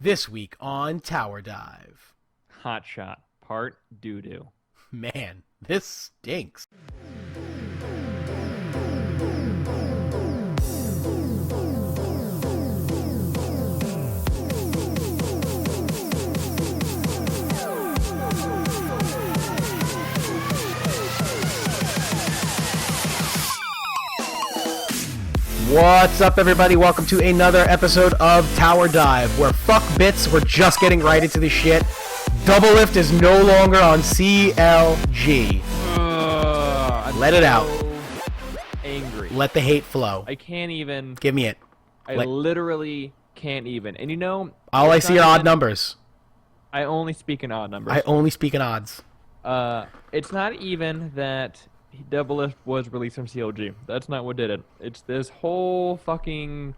This week on Tower Dive. HotShot, part doo-doo. Man, this stinks. What's up, everybody? Welcome to another episode of Tower Dive, where fuck bits, we're just getting right into the shit. DoubleLift is no longer on CLG. Let it out. Angry. Let the hate flow. I can't even. Give me it. I literally can't even. And you know, all I see are odd numbers. I only speak in odd numbers. I only speak in odds. It's not even that DoubleLift was released from CLG. That's not what did it. It's this whole fucking,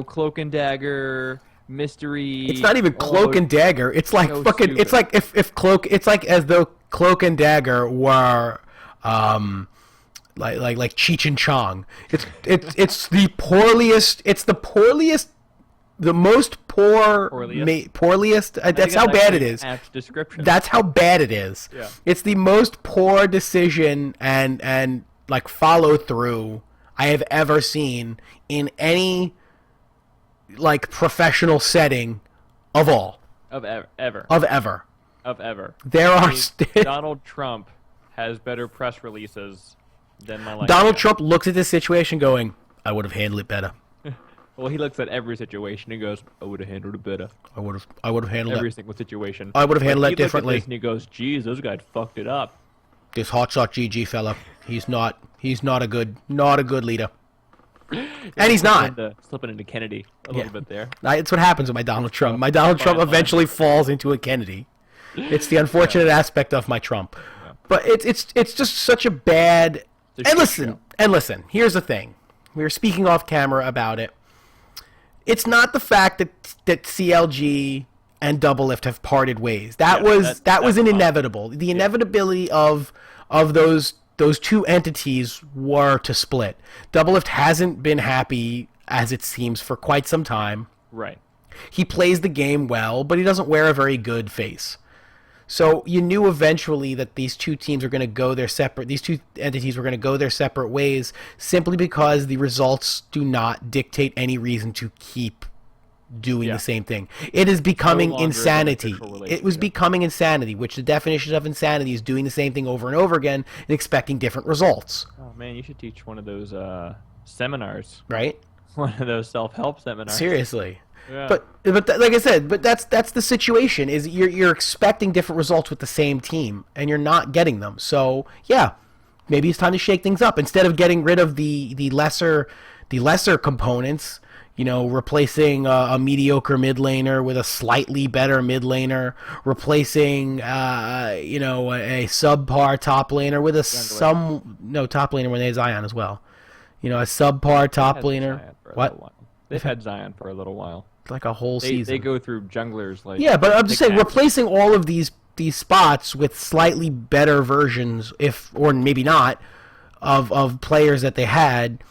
cloak and dagger mystery. It's not even cloak and dagger. It's like so fucking. stupid. It's like if cloak. It's like as though cloak and dagger were like Cheech and Chong. It's the poorliest. It's the poorliest. The most poorliest. That's how bad it is. Apt description. That's how bad it is. Yeah. It's the most poor decision and like follow through I have ever seen in any like professional setting of all. Of ever. Of ever. Of ever. There are Donald Trump has better press releases than my life. Donald Trump looks at this situation going, I would have handled it better. Well, he looks at every situation and goes, I would have handled it better. I would have handled Every it. single situation. I would have handled He it looks at differently. this and he goes, geez, those guys fucked it up. This HotShot GG fella, he's not a good leader. And he's not. Slipping into Kennedy a little bit there. It's what happens with my Donald Trump. My Donald Trump eventually falls into a Kennedy. It's the unfortunate aspect of my Trump. Yeah. But it's just such a bad. And listen. Here's the thing. We were speaking off camera about it. It's not the fact that CLG and DoubleLift have parted ways. That was an inevitable. The inevitability of those two entities were to split. DoubleLift hasn't been happy, as it seems, for quite some time. Right. He plays the game well, but he doesn't wear a very good face. So you knew eventually that these two teams were going to go their separate. These two entities were going to go their separate ways, simply because the results do not dictate any reason to keep doing the same thing. It is becoming insanity. It was becoming insanity, which the definition of insanity is doing the same thing over and over again and expecting different results. Oh man, you should teach one of those seminars. Right? One of those self-help seminars. Seriously. Yeah. But like I said, that's the situation. Is you're expecting different results with the same team, and you're not getting them. So yeah, maybe it's time to shake things up instead of getting rid of the lesser components. Replacing a mediocre mid laner with a slightly better mid laner, replacing a subpar top laner with a top laner when they have Zion as well. A subpar top laner. What? They've had Zion for a little while. Like a whole season. They go through junglers like. Yeah, but I'm just saying, replacing all of these spots with slightly better versions, or maybe not, of players that they had.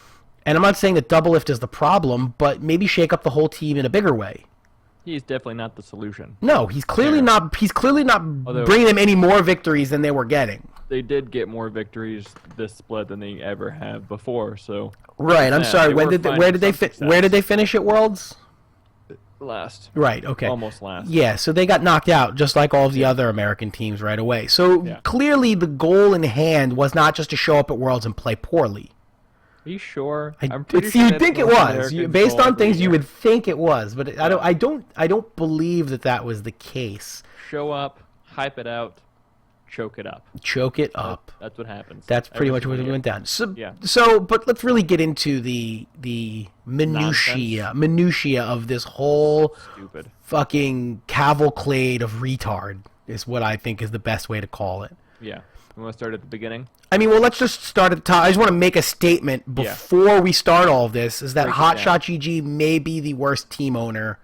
And I'm not saying that DoubleLift is the problem, but maybe shake up the whole team in a bigger way. He's definitely not the solution. No, he's clearly not. He's clearly not bringing them any more victories than they were getting. They did get more victories this split than they ever have before. So. Right. I'm sorry. Where did they finish at Worlds? Last. Right, okay. Almost last. Yeah, so they got knocked out just like all of the other American teams right away. So clearly the goal in hand was not just to show up at Worlds and play poorly. Are you sure? I'm pretty sure you'd think it was. Based on things you would think it was, but I don't believe that was the case. Show up, hype it out, choke it up. Choke it up. That's what happens. That's pretty much what went down. So, but let's really get into the minutiae of this whole stupid fucking cavalcade of retard is what I think is the best way to call it. Yeah. We want to start at the beginning? I mean, well, let's just start at the top. I just want to make a statement before we start all of this, is that HotShot GG may be the worst team owner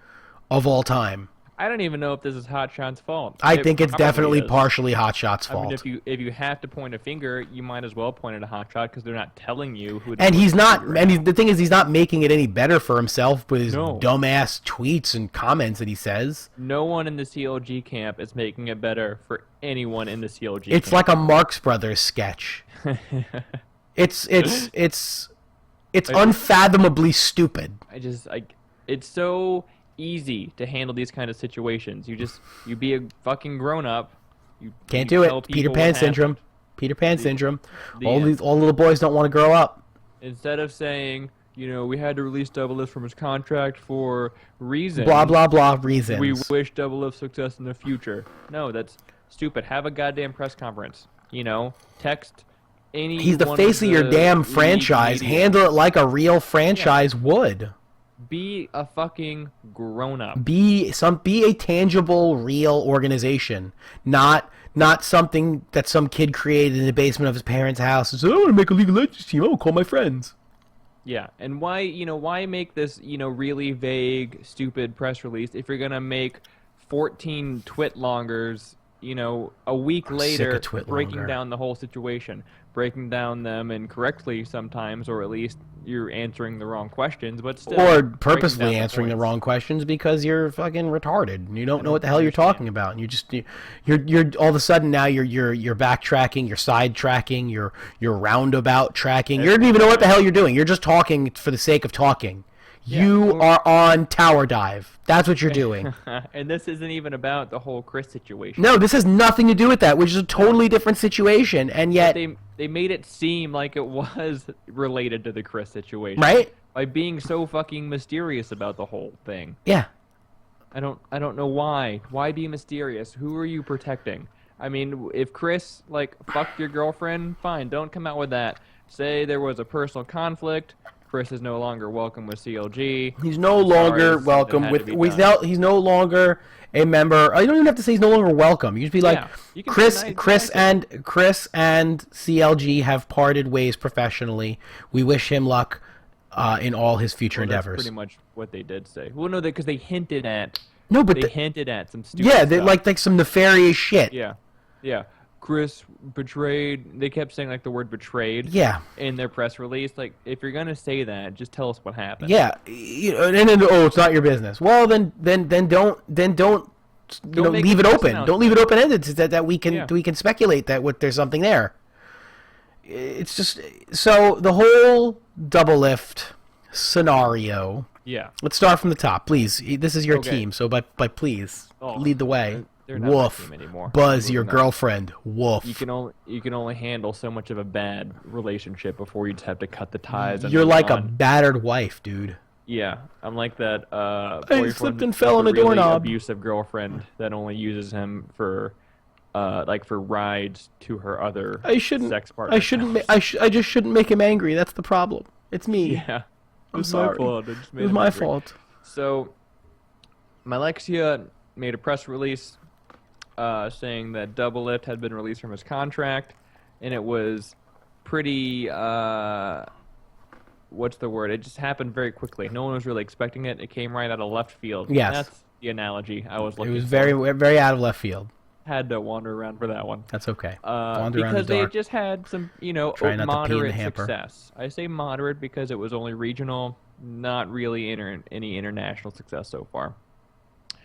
of all time. I don't even know if this is HotShot's fault. I It think it's probably definitely is. partially HotShot's I mean, fault. if you have to point a finger, you might as well point it at HotShot because they're not telling you who. To And point he's the not. finger And at. the thing is, he's not making it any better for himself with his No. dumbass tweets and comments that he says. No one in the CLG camp is making it better for anyone in the CLG. It's camp. like a Marx Brothers sketch. It's unfathomably stupid. It's so easy to handle these kind of situations. You be a fucking grown up. You Can't you do tell it. people Peter what Pan happened. syndrome. Peter Pan syndrome. the All end. little boys don't want to grow up. Instead of saying, we had to release DoubleLift from his contract for reasons. Blah blah blah reasons. We wish DoubleLift success in the future. No, that's stupid. Have a goddamn press conference. Text any. He's the one face of your the damn league franchise. media. Handle it like a real franchise would. Be a fucking grown up. Be a tangible, real organization, not something that some kid created in the basement of his parents' house. And said, I want to make a League of Legends team. I will call my friends. Yeah, and why make this really vague, stupid press release if you're gonna make 14 twit longers, a week sick later, of twit breaking longer. down the whole situation, breaking down them incorrectly sometimes, or at least you're answering the wrong questions, but still, Or breaking purposely down answering the points. wrong questions because you're fucking retarded and you don't know don't what the hell you're understand. talking about, and you're all of a sudden now you're backtracking, you're sidetracking, you're roundabout tracking. You don't even know what the hell you're doing. You're just talking for the sake of talking. You well- are on tower dive. That's what you're doing. And this isn't even about the whole Chris situation. No, this has nothing to do with that, which is a totally different situation, and yet, They made it seem like it was related to the Chris situation, right? By being so fucking mysterious about the whole thing. Yeah. I don't know why. Why be mysterious? Who are you protecting? I mean, if Chris fucked your girlfriend, fine, don't come out with that. Say there was a personal conflict. Chris is no longer welcome with CLG. He's no Sorry, longer something welcome had with. to be done. He's no longer a member. You don't even have to say he's no longer welcome. You just be like, Yeah, you can Chris, say Chris, nice and CLG have parted ways professionally. We wish him luck in all his future Well, that's endeavors. pretty much what they did say. Well, no, because they hinted at. No, but They the- hinted at some stupid. yeah, they, stuff. like some nefarious shit. Yeah, yeah. Chris betrayed. They kept saying the word betrayed. Yeah. In their press release, if you're gonna say that, just tell us what happened. Yeah, and then it's not your business. Well, then don't make leave a it press open. Don't leave it open ended so that we can Yeah. speculate that there's something there. It's just so the whole double lift scenario. Yeah. Let's start from the top, please. This is your Okay. team, so but please Oh, lead the way. they're not my Woof. team anymore. Buzz, Moving your on. girlfriend. Woof. You can only handle so much of a bad relationship before you just have to cut the ties. And You're move like a on. battered wife, dude. Yeah, I'm like that. I Boyfriend slipped and with fell on a really doorknob. Abusive girlfriend that only uses him for rides to her other sex partner. I just shouldn't make him angry. That's the problem. It's me. Yeah. I'm It's sorry. my fault. I just made It was him my angry. fault. So, Malexia made a press release saying that DoubleLift had been released from his contract, and it was pretty. What's the word? It just happened very quickly. No one was really expecting it. It came right out of left field. Yes. That's the analogy I was It looking was for. very out of left field. Had to wander around for that one. That's okay. Wander around Because the they dark. just had some, Try not to pee in the moderate hamper. success. I say moderate because it was only regional, not really any international success so far.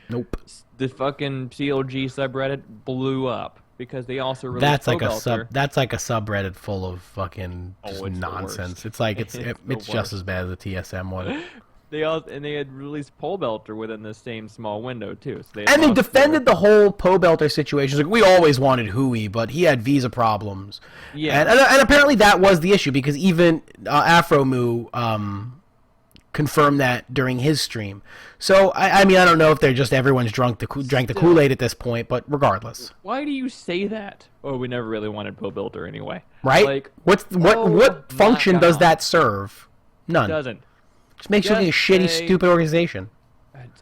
Nope. The fucking CLG subreddit blew up because they also released That's like Pobelter. That's like a subreddit full of fucking just it's the nonsense. worst. It's like It's the it's just worst. as bad as the TSM one. They had released Pobelter within the same small window too. So And they defended the whole Pobelter situation. It's like, we always wanted Hui, but he had visa problems. Yeah. And apparently that was the issue because even Afromu confirmed that during his stream. So I mean I don't know if they're just everyone's drank the Kool-Aid at this point, but regardless, Why do you say that? Oh, we never really wanted Pobelter anyway. right? Like, what my function does God. that serve? None. doesn't. Just makes you like a Just shitty, say- stupid organization.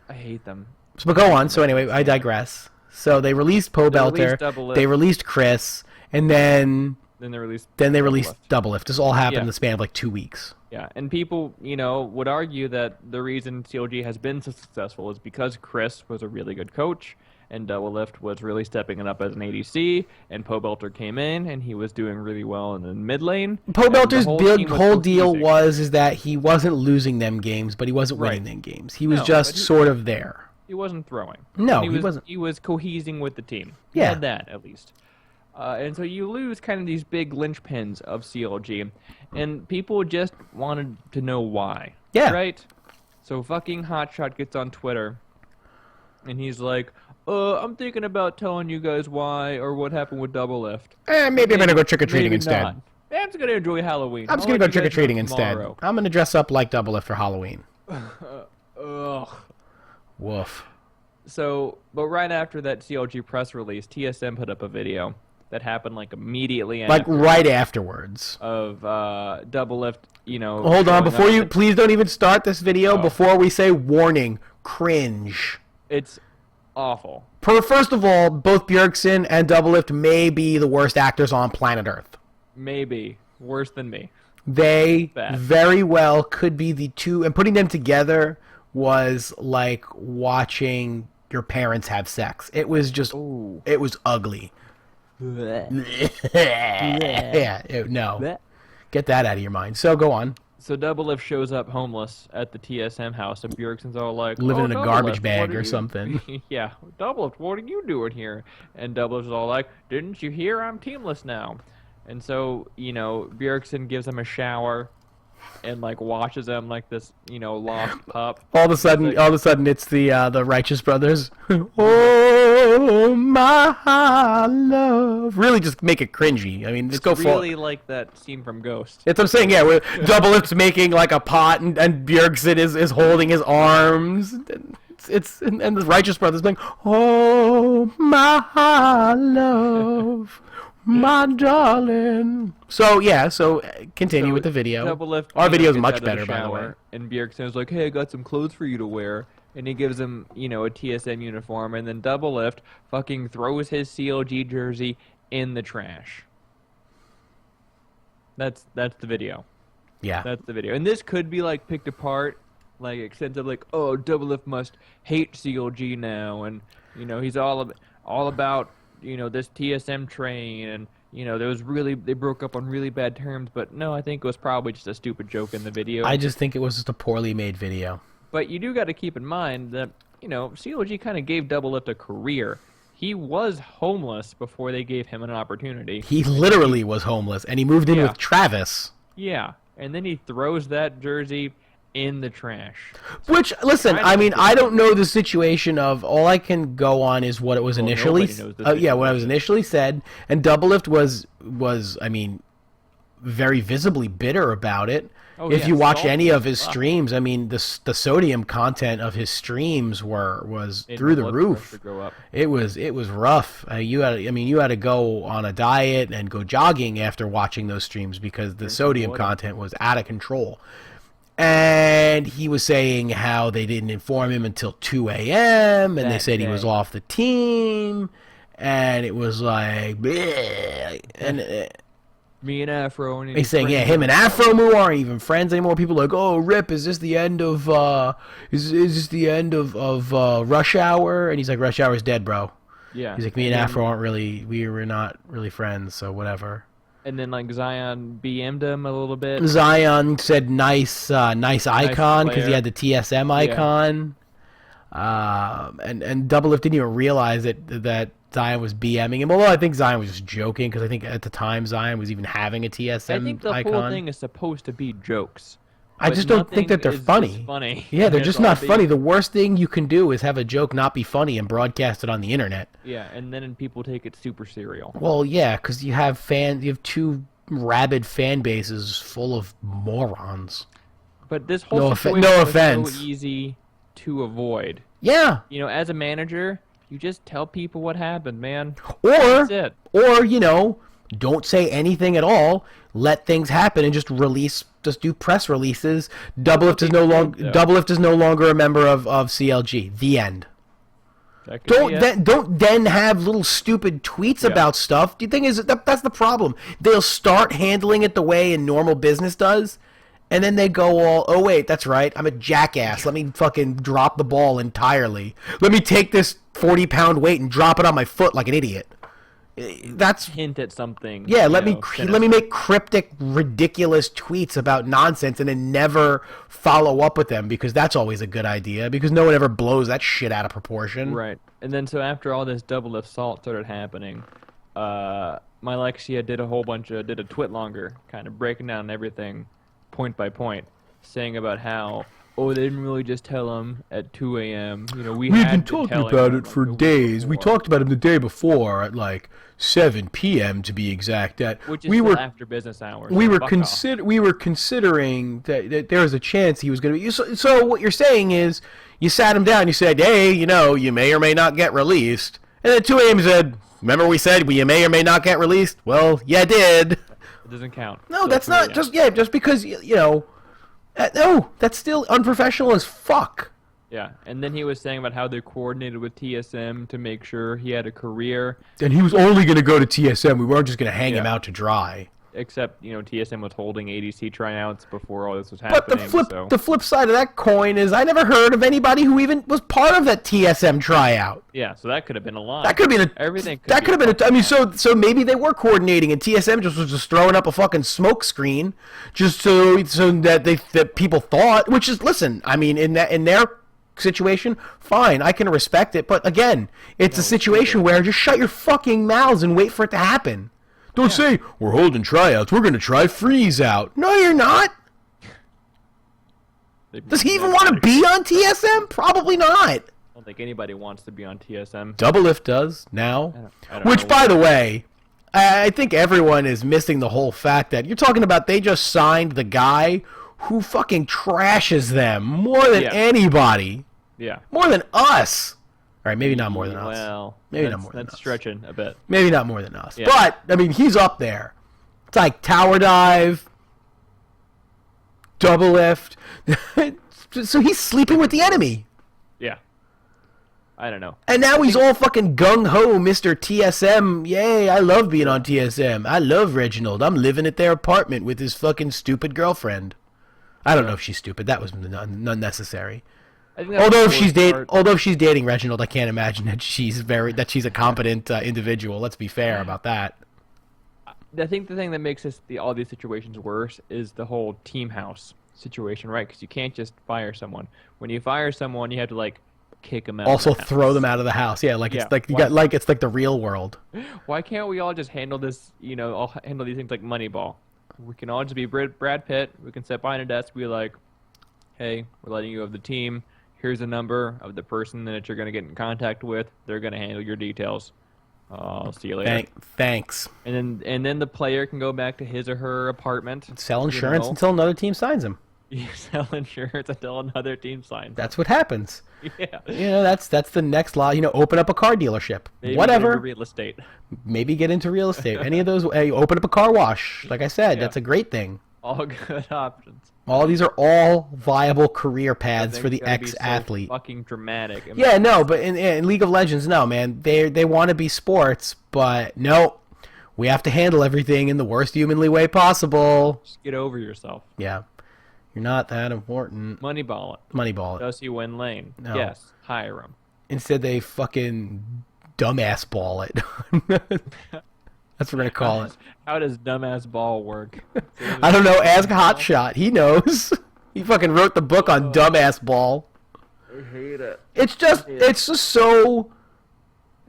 I hate them. So, but go on. So anyway, I digress. So they released Pobelter, released DoubleLift. they released Chris, and then Then they released. Then they Double released Lift. DoubleLift. This all happened Yeah. in the span of like 2 weeks. Yeah, and people, would argue that the reason CLG has been so successful is because Chris was a really good coach, and DoubleLift was really stepping it up as an ADC, and Poe Belter came in, and he was doing really well in the mid lane. Poe and the Belter's team was whole deal cohesing. is that he wasn't losing them games, but he wasn't winning Right. them games. He was No, just but he- sort of there. He wasn't throwing. No, And he wasn't. He was cohesing with the team. He Yeah. had that, at least. And so you lose kind of these big linchpins of CLG, and people just wanted to know why. Yeah. Right? So fucking HotShot gets on Twitter, and he's like, I'm thinking about telling you guys why or what happened with DoubleLift. Maybe I'm going to go trick-or-treating Maybe instead. not. I'm just going to enjoy Halloween. I'm just I'll going to let go you guys know trick-or-treating instead. tomorrow. I'm going to dress up like DoubleLift for Halloween. Ugh. Woof. So, but right after that CLG press release, TSM put up a video that happened like immediately Like after right afterwards. of DoubleLift, Hold on, showing before up. you, please don't even start this video Oh. before we say warning, cringe. It's awful. First of all, both Bjergsen and DoubleLift may be the worst actors on planet Earth. Maybe worse than me. They Bad. very well could be the two, and putting them together was like watching your parents have sex. It was just, Ooh. it was ugly. Yeah, no. Get that out of your mind. So go on. So DoubleLift shows up homeless at the TSM house, and Bjergsen's all like, Living in a DoubleLift, garbage what bag are or you-" something. Yeah, DoubleLift, what are you doing here? And DoubleLift's all like, didn't you hear I'm teamless now? And so, Bjergsen gives him a shower and like washes him like this, lost pup. All of a sudden, it's the Righteous Brothers. Oh my love! Really, just make it cringy. I mean, just It's go full. really like that scene from Ghost. That's what I'm saying. Yeah, where DoubleLift's making like a pot, and Bjergsen is holding his arms. And the Righteous Brothers being, oh my love, my darling. So yeah, continue So with the video. DoubleLift, Our video is gets much out of better, by the way. shower, and Bjergsen's like, "Hey, I got some clothes for you to wear," and he gives him, a TSM uniform, and then DoubleLift fucking throws his CLG jersey in the trash. That's the video. Yeah. That's the video, and this could be like picked apart, like extensive, like, oh, DoubleLift must hate CLG now, and he's all about this TSM train, and they broke up on really bad terms, but no, I think it was probably just a stupid joke in the video. I just think it was just a poorly made video. But you do got to keep in mind that CLG kind of gave DoubleLift a career. He was homeless before they gave him an opportunity. He literally was homeless, and he moved in Yeah. with Travis. Yeah, and then he throws that jersey in the trash. Which, listen, I I mean, don't I don't know the situation of, all I can go on is what it was initially, nobody knows the yeah, what I was situation. initially said, and DoubleLift was, I mean, very visibly bitter about it. Oh, If yeah, you watch salty any of as his fuck. streams, I mean, the sodium content of his streams was Made through my the blood roof. pressure go up. It was rough. You had to go on a diet and go jogging after watching those streams because the sodium water. content was out of control. And he was saying how they didn't inform him until 2 a.m. and they That said he was day. off the team, and it was like, bleh. And Me and Afro. And he's saying, yeah, him and Afro Moo aren't even friends anymore. People are like, oh, Rip, is this the end of is this the end of Rush Hour? And he's like, Rush Hour's dead, bro. Yeah. He's like, me and then- Afro we were not really friends, so whatever. And then like Zion BM'd him a little bit. Zion said nice icon because he player. had the TSM icon. And DoubleLift didn't even realize that Zion was BMing him. Although I think Zion was just joking because I think at the time Zion was even having a TSM I think the icon. whole thing is supposed to be jokes. I but just don't think that nothing they're is just funny. funny. Yeah, they're It's just all not being- funny. The worst thing you can do is have a joke not be funny and broadcast it on the internet. Yeah, and then people take it super serial. Well, yeah, because you have two rabid fan bases full of morons. But this whole No situation no was offense. so easy to avoid. Yeah, As a manager, you just tell people what happened, man. or That's it. don't say anything at all. Let things happen and just do press releases. DoubleLift is they no did, longer though. DoubleLift is no longer a member of CLG. The end. That could be it. Don't then have little stupid tweets about stuff. The thing is that's the problem. They'll start handling it the way a normal business does, and then they go all, oh wait, that's right, I'm a jackass. Let me fucking drop the ball entirely. Let me take this 40-pound weight and drop it on my foot like an idiot. That's hint at something. Yeah, let me make cryptic, ridiculous tweets about nonsense and then never follow up with them, because that's always a good idea, because no one ever blows that shit out of proportion. Right. And then so after all this double lift salt started happening, my Lexia did a twit longer, kind of breaking down everything point by point, saying about how, oh, they didn't really just tell him at 2 a.m. You know, we've been talking about it for days. We talked about him the day before at like 7 p.m. to be exact. Which is still after business hours. We were considering that there was a chance he was going to be. So what you're saying is, you sat him down. You said, hey, you know, you may or may not get released. And at 2 a.m. he said, remember we said you may or may not get released? Well, you did. It doesn't count. No, that's not just because you know. No, that's still unprofessional as fuck. Yeah, and then he was saying about how they coordinated with TSM to make sure he had a career. And he was only going to go to TSM. We weren't just going to hang him out to dry. Except, you know, TSM was holding ADC tryouts before all this was happening. But the flip side of that coin is I never heard of anybody who even was part of that TSM tryout. Yeah, so that could have been a lie. That could have been everything. That could have been I mean, so maybe they were coordinating, and TSM was just throwing up a fucking smoke screen, just so that people thought. Which is, listen, I mean, in their situation, fine, I can respect it. But again, it's a situation where just shut your fucking mouths and wait for it to happen. Don't say, we're holding tryouts, we're going to try freeze out. No, you're not. Does he even want to be on TSM? Probably not. I don't think anybody wants to be on TSM. DoubleLift does now. I don't Which, know. by the way, I think everyone is missing the whole fact that you're talking about they just signed the guy who fucking trashes them more than anybody. Yeah. More than us. All right, maybe not more than us. Well, maybe not more than us. That's stretching a bit. Maybe not more than us. Yeah. But, I mean, he's up there. It's like tower dive, double lift. So he's sleeping with the enemy. Yeah. I don't know. And now he's all fucking gung-ho, Mr. TSM. Yay, I love being on TSM. I love Reginald. I'm living at their apartment with his fucking stupid girlfriend. I don't know if she's stupid. That was unnecessary. Although if she's dating Reginald, I can't imagine that she's a competent individual. Let's be fair about that. I think the thing that makes all these situations worse is the whole team house situation, right? Because you can't just fire someone. When you fire someone, you have to like kick them out. Also, throw them out of the house. Yeah, like it's like it's like the real world. Why can't we all just handle this? You know, all handle these things like Moneyball. We can all just be Brad Pitt. We can sit behind a desk, be like, "Hey, we're letting you have the team. Here's the number of the person that you're going to get in contact with. They're going to handle your details. I'll see you later." Thanks. And then the player can go back to his or her apartment. Sell insurance until another team signs him. You sell insurance until another team signs. That's what happens. Yeah. You know, that's the next law. You know, open up a car dealership. Maybe Whatever. Get into real estate. Maybe get into real estate. Any of those. Open up a car wash. Like I said, that's a great thing. All good options. All these are all viable career paths for the ex-athlete. So fucking dramatic. Yeah, no, but in League of Legends, no, man. They want to be sports, but no, we have to handle everything in the worst humanly way possible. Just get over yourself. Yeah, you're not that important. Moneyball it. Moneyball it. Does he win lane? No. Yes. Hire him. Instead, they fucking dumbass ball it. That's what we're gonna call it. How does dumbass ball work? I don't know. Ask HotShot. He knows. He fucking wrote the book on dumbass ball. I hate it. It's just so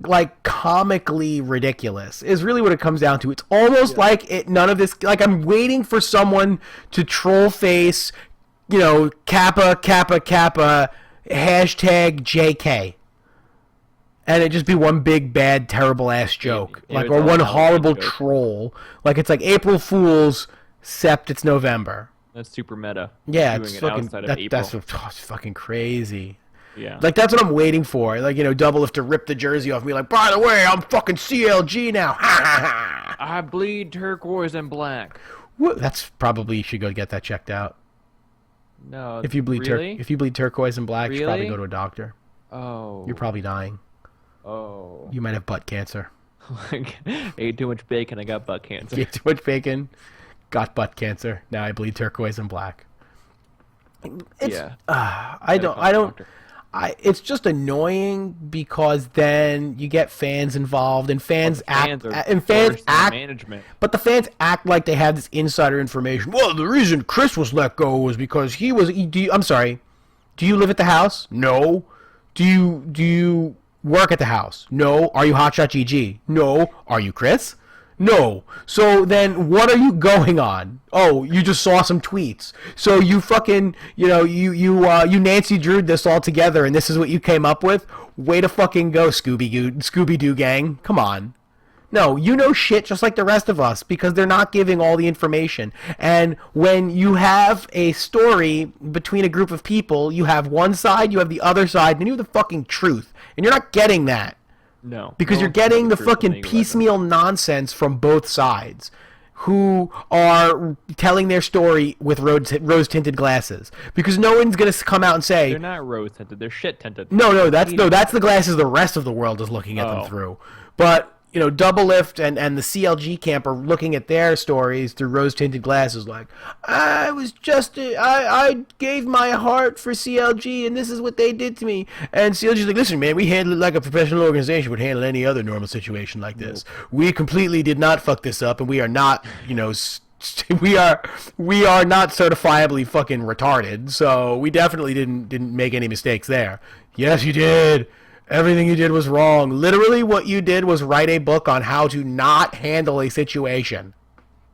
like comically ridiculous. Is really what it comes down to. It's almost like none of this. Like I'm waiting for someone to troll face, you know, Kappa hashtag JK. And it'd just be one big, bad, terrible-ass joke. Or one horrible troll. Like, it's like April Fool's, except it's November. That's super meta. Yeah, it's fucking, it's fucking crazy. Yeah. Like, that's what I'm waiting for. Like, you know, DoubleLift to rip the jersey off me. Like, by the way, I'm fucking CLG now. Ha, ha, ha. I bleed turquoise and black. That's probably, you should go get that checked out. No, if you bleed really? If you bleed turquoise and black, you should probably go to a doctor. Oh. You're probably dying. Oh. You might have butt cancer. Like, ate too much bacon, I got butt cancer. Ate too much bacon, got butt cancer. Now I bleed turquoise and black. It's, Yeah. I don't. It's just annoying because then you get fans involved and fans act management. but the fans act like they have this insider information. Well, the reason Chris was let go was because I'm sorry. Do you live at the house? No. Do you work at the house? No. Are you HotShot GG? No. Are you Chris? No. So then what are you going on? Oh, you just saw some tweets. So you fucking, you Nancy Drew'd this all together and this is what you came up with? Way to fucking go, Scooby-Doo gang. Come on. No, you know shit just like the rest of us because they're not giving all the information. And when you have a story between a group of people, you have one side, you have the other side, and you have the fucking truth. And you're not getting that. No. Because you're getting the fucking piecemeal nonsense from both sides who are telling their story with rose-tinted glasses. Because no one's going to come out and say... They're not rose-tinted. They're shit-tinted. No, that's the glasses the rest of the world is looking at them through. But... DoubleLift and the CLG camp are looking at their stories through rose-tinted glasses like, I gave my heart for CLG and this is what they did to me. And CLG's like, listen, man, we handled it like a professional organization would handle any other normal situation like this. Nope. We completely did not fuck this up and we are not, we are not certifiably fucking retarded. So we definitely didn't make any mistakes there. Yes, you did. Everything you did was wrong. Literally what you did was write a book on how to not handle a situation.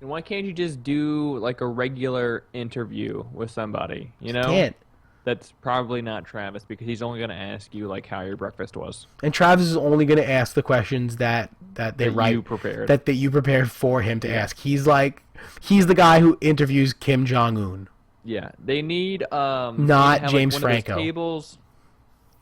And why can't you just do like a regular interview with somebody, Can't. That's probably not Travis because he's only going to ask you like how your breakfast was. And Travis is only going to ask the questions that you prepared. That you prepared for him to ask. He's the guy who interviews Kim Jong-un. Yeah. They need not James one Franco. Of those tables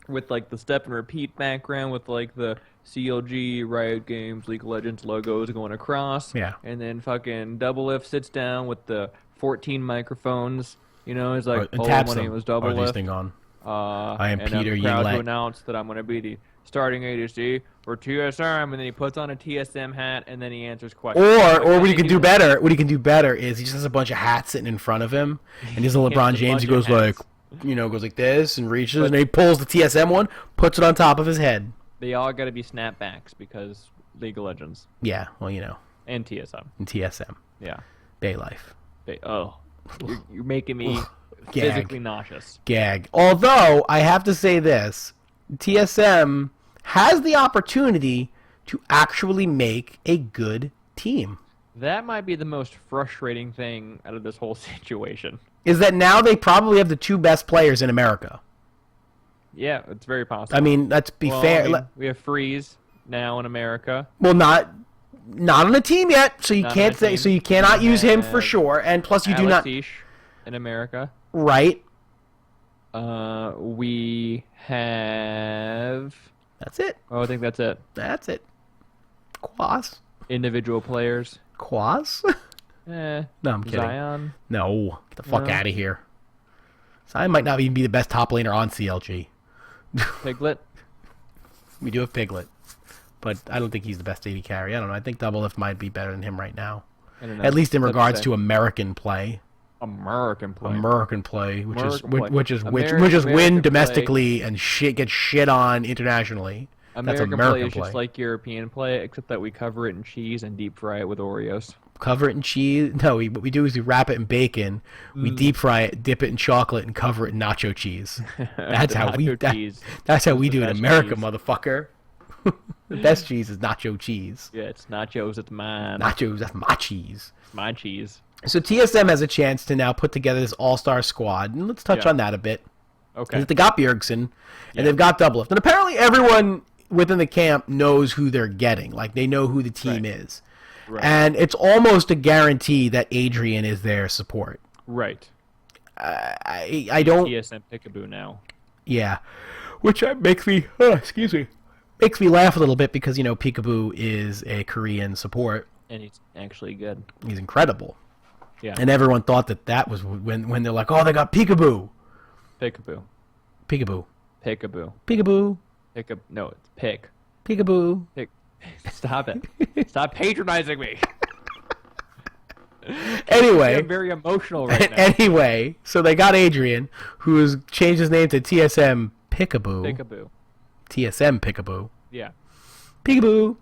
with like the step and repeat background with like the CLG, Riot Games, League of Legends logos going across. Yeah. And then fucking DoubleLift sits down with the 14 microphones. It's like, my name was DoubleLift. I am Peter I'm proud Ulet. to announce that I'm going to be the starting ADC for TSM, and then he puts on a TSM hat, and then he answers questions. Or what he can do better is he just has a bunch of hats sitting in front of him, and he's a LeBron James. He goes like, goes like this and reaches, and he pulls the TSM one, puts it on top of his head. They all got to be snapbacks because League of Legends. Yeah, well, And TSM. And TSM. Yeah. Bay life. You're making me physically nauseous. Gag. Although, I have to say this, TSM has the opportunity to actually make a good team. That might be the most frustrating thing out of this whole situation. Is that now they probably have the two best players in America. Yeah, it's very possible. I mean, let's be fair. We have Freeze now in America. Well, not on a team yet, so you can't say. So you cannot use him for sure. And plus, you do not. in America. Right. We have. That's it. Oh, I think that's it. That's it. Quas. Individual players. Quas? No, I'm kidding. Zion. No, get the fuck out of here. Zion might not even be the best top laner on CLG. Piglet. We do have Piglet, but I don't think he's the best AD carry. I don't know. I think DoubleLift might be better than him right now. I don't know. At least in regards to American play. American play, which is win domestically and get shit on internationally. That's American play is just like European play, except that we cover it in cheese and deep fry it with Oreos. Cover it in cheese? No, what we do is we wrap it in bacon, we deep fry it, dip it in chocolate, and cover it in nacho cheese. That's how that's how we do it in America, motherfucker. The best cheese is nacho cheese. Yeah, it's nachos. It's mine. Nachos, that's my cheese. It's my cheese. So TSM has a chance to now put together this all-star squad, and let's touch on that a bit. Okay. They got Bjergsen, and they've got DoubleLift, and apparently everyone within the camp knows who they're getting. Like, they know who the team is. Right. And it's almost a guarantee that Adrian is their support. Right. I don't... TSM Peekaboo now. Yeah. Which makes me... makes me laugh a little bit because, Peekaboo is a Korean support. And he's actually good. He's incredible. Yeah. And everyone thought that was when they're like, oh, they got Peekaboo. Peekaboo. Peekaboo. Peekaboo. Peekaboo. No, it's Pick. Peekaboo. Stop it. Stop patronizing me. Anyway. I'm very emotional right now. Anyway, so they got Adrian, who has changed his name to TSM Peekaboo. Peekaboo. TSM Peekaboo. Yeah. Peekaboo.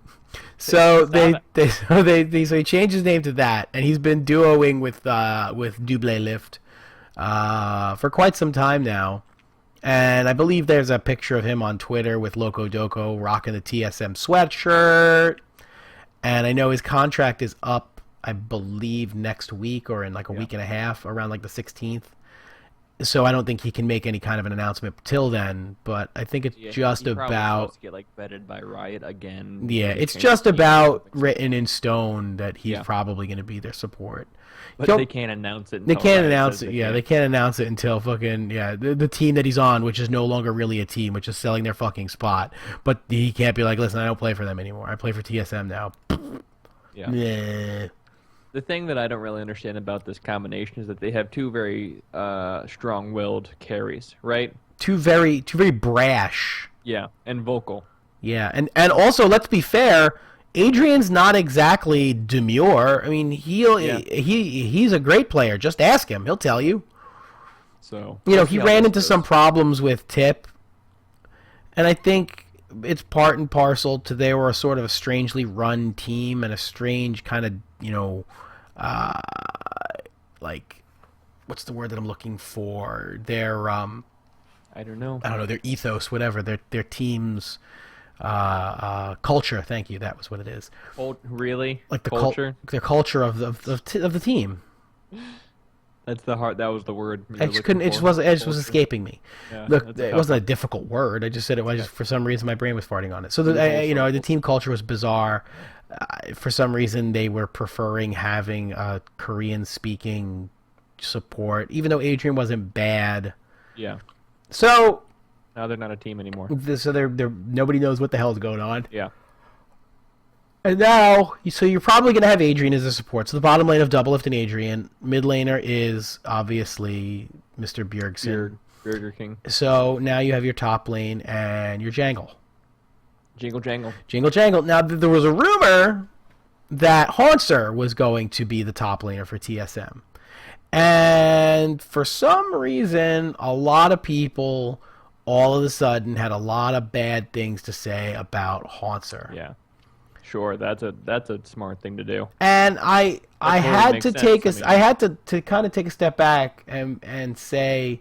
So Stop he changed his name to that, and he's been duoing with DoubleLift for quite some time now. And I believe there's a picture of him on Twitter with Loco Doco rocking the TSM sweatshirt. And I know his contract is up, I believe, next week or in like a week and a half, around like the 16th. So I don't think he can make any kind of an announcement till then. But I think it's just he about to get like vetted by Riot again. Yeah, it's just about written in stone that he's probably going to be their support. But they can't announce it. They can't announce it. Yeah, they can't announce it until fucking the team that he's on, which is no longer really a team, which is selling their fucking spot. But he can't be like, listen, I don't play for them anymore. I play for TSM now. Yeah. The thing that I don't really understand about this combination is that they have two very strong-willed carries, right? Two very brash. Yeah, and vocal. Yeah, and also let's be fair, Adrian's not exactly demure. I mean, he's a great player. Just ask him; he'll tell you. So he ran into some problems with Tip, and I think it's part and parcel to they were a sort of a strangely run team and a strange kind of like what's the word that I'm looking for? Their I don't know. Their ethos, whatever. Their team's culture. Thank you. That was what it is. Really? Like the culture. The culture of the team. That's the heart. That was the word. I just couldn't. It just was escaping me. Yeah, Look, it wasn't a difficult word. I just said it. For some reason my brain was farting on it. So the team culture was bizarre. For some reason they were preferring having a Korean-speaking support, even though Adrian wasn't bad. Yeah. So now they're not a team anymore. So they're nobody knows what the hell is going on. Yeah. And now, so you're probably going to have Adrian as a support. So the bottom lane of DoubleLift and Adrian. Mid laner is obviously Mr. Bjergsen. Burger King. So now you have your top lane and your Jangle. Jingle Jangle. Jingle Jangle. Now, there was a rumor that Haunser was going to be the top laner for TSM. And for some reason, a lot of people all of a sudden had a lot of bad things to say about Haunser. Yeah. Sure, that's a smart thing to do. And I had to kind of take a step back and say,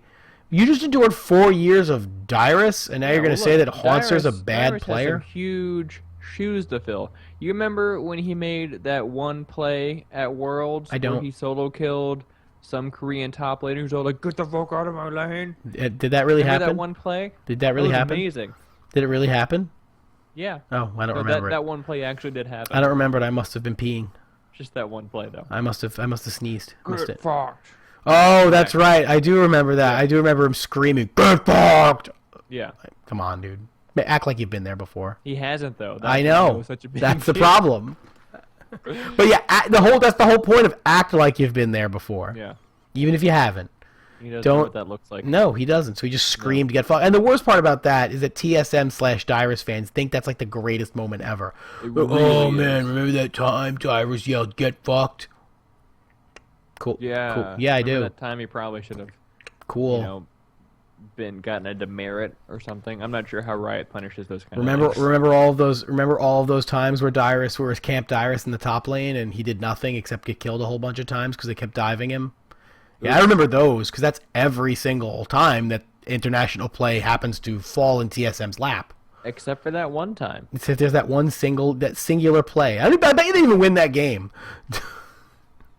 you just endured 4 years of Dyrus, and now you're going to say that Haunser's a bad player? Has some huge shoes to fill. You remember when he made that one play at Worlds where he solo killed some Korean top laner who's all like, "Get the fuck out of my lane"? Did that really happen? That one play? Did that really happen? Amazing. Did it really happen? Yeah. Oh, I don't remember that one play actually did happen. I don't remember it. I must have been peeing. Just that one play, though. I must have sneezed. Get fucked. Oh, that's right. I do remember that. Yeah. I do remember him screaming, "Get fucked!" Yeah. Come on, dude. Act like you've been there before. He hasn't, though. I know. That's the problem. But yeah, that's the whole point of act like you've been there before. Yeah. Even if you haven't. He doesn't know what that looks like. No, he doesn't. So he just screamed to get fucked. And the worst part about that is that TSM/Dyrus fans think that's like the greatest moment ever. Really man, remember that time Dyrus yelled, "Get fucked"? Cool. Yeah. Cool. Yeah, I do. That time he probably should have. Cool. Gotten a demerit or something. I'm not sure how Riot punishes those kind of things. Remember all of those times where Dyrus was Camp Dyrus in the top lane and he did nothing except get killed a whole bunch of times because they kept diving him. Yeah, I remember those because that's every single time that international play happens to fall in TSM's lap. Except for that one time. Except there's that singular play. I bet you didn't even win that game.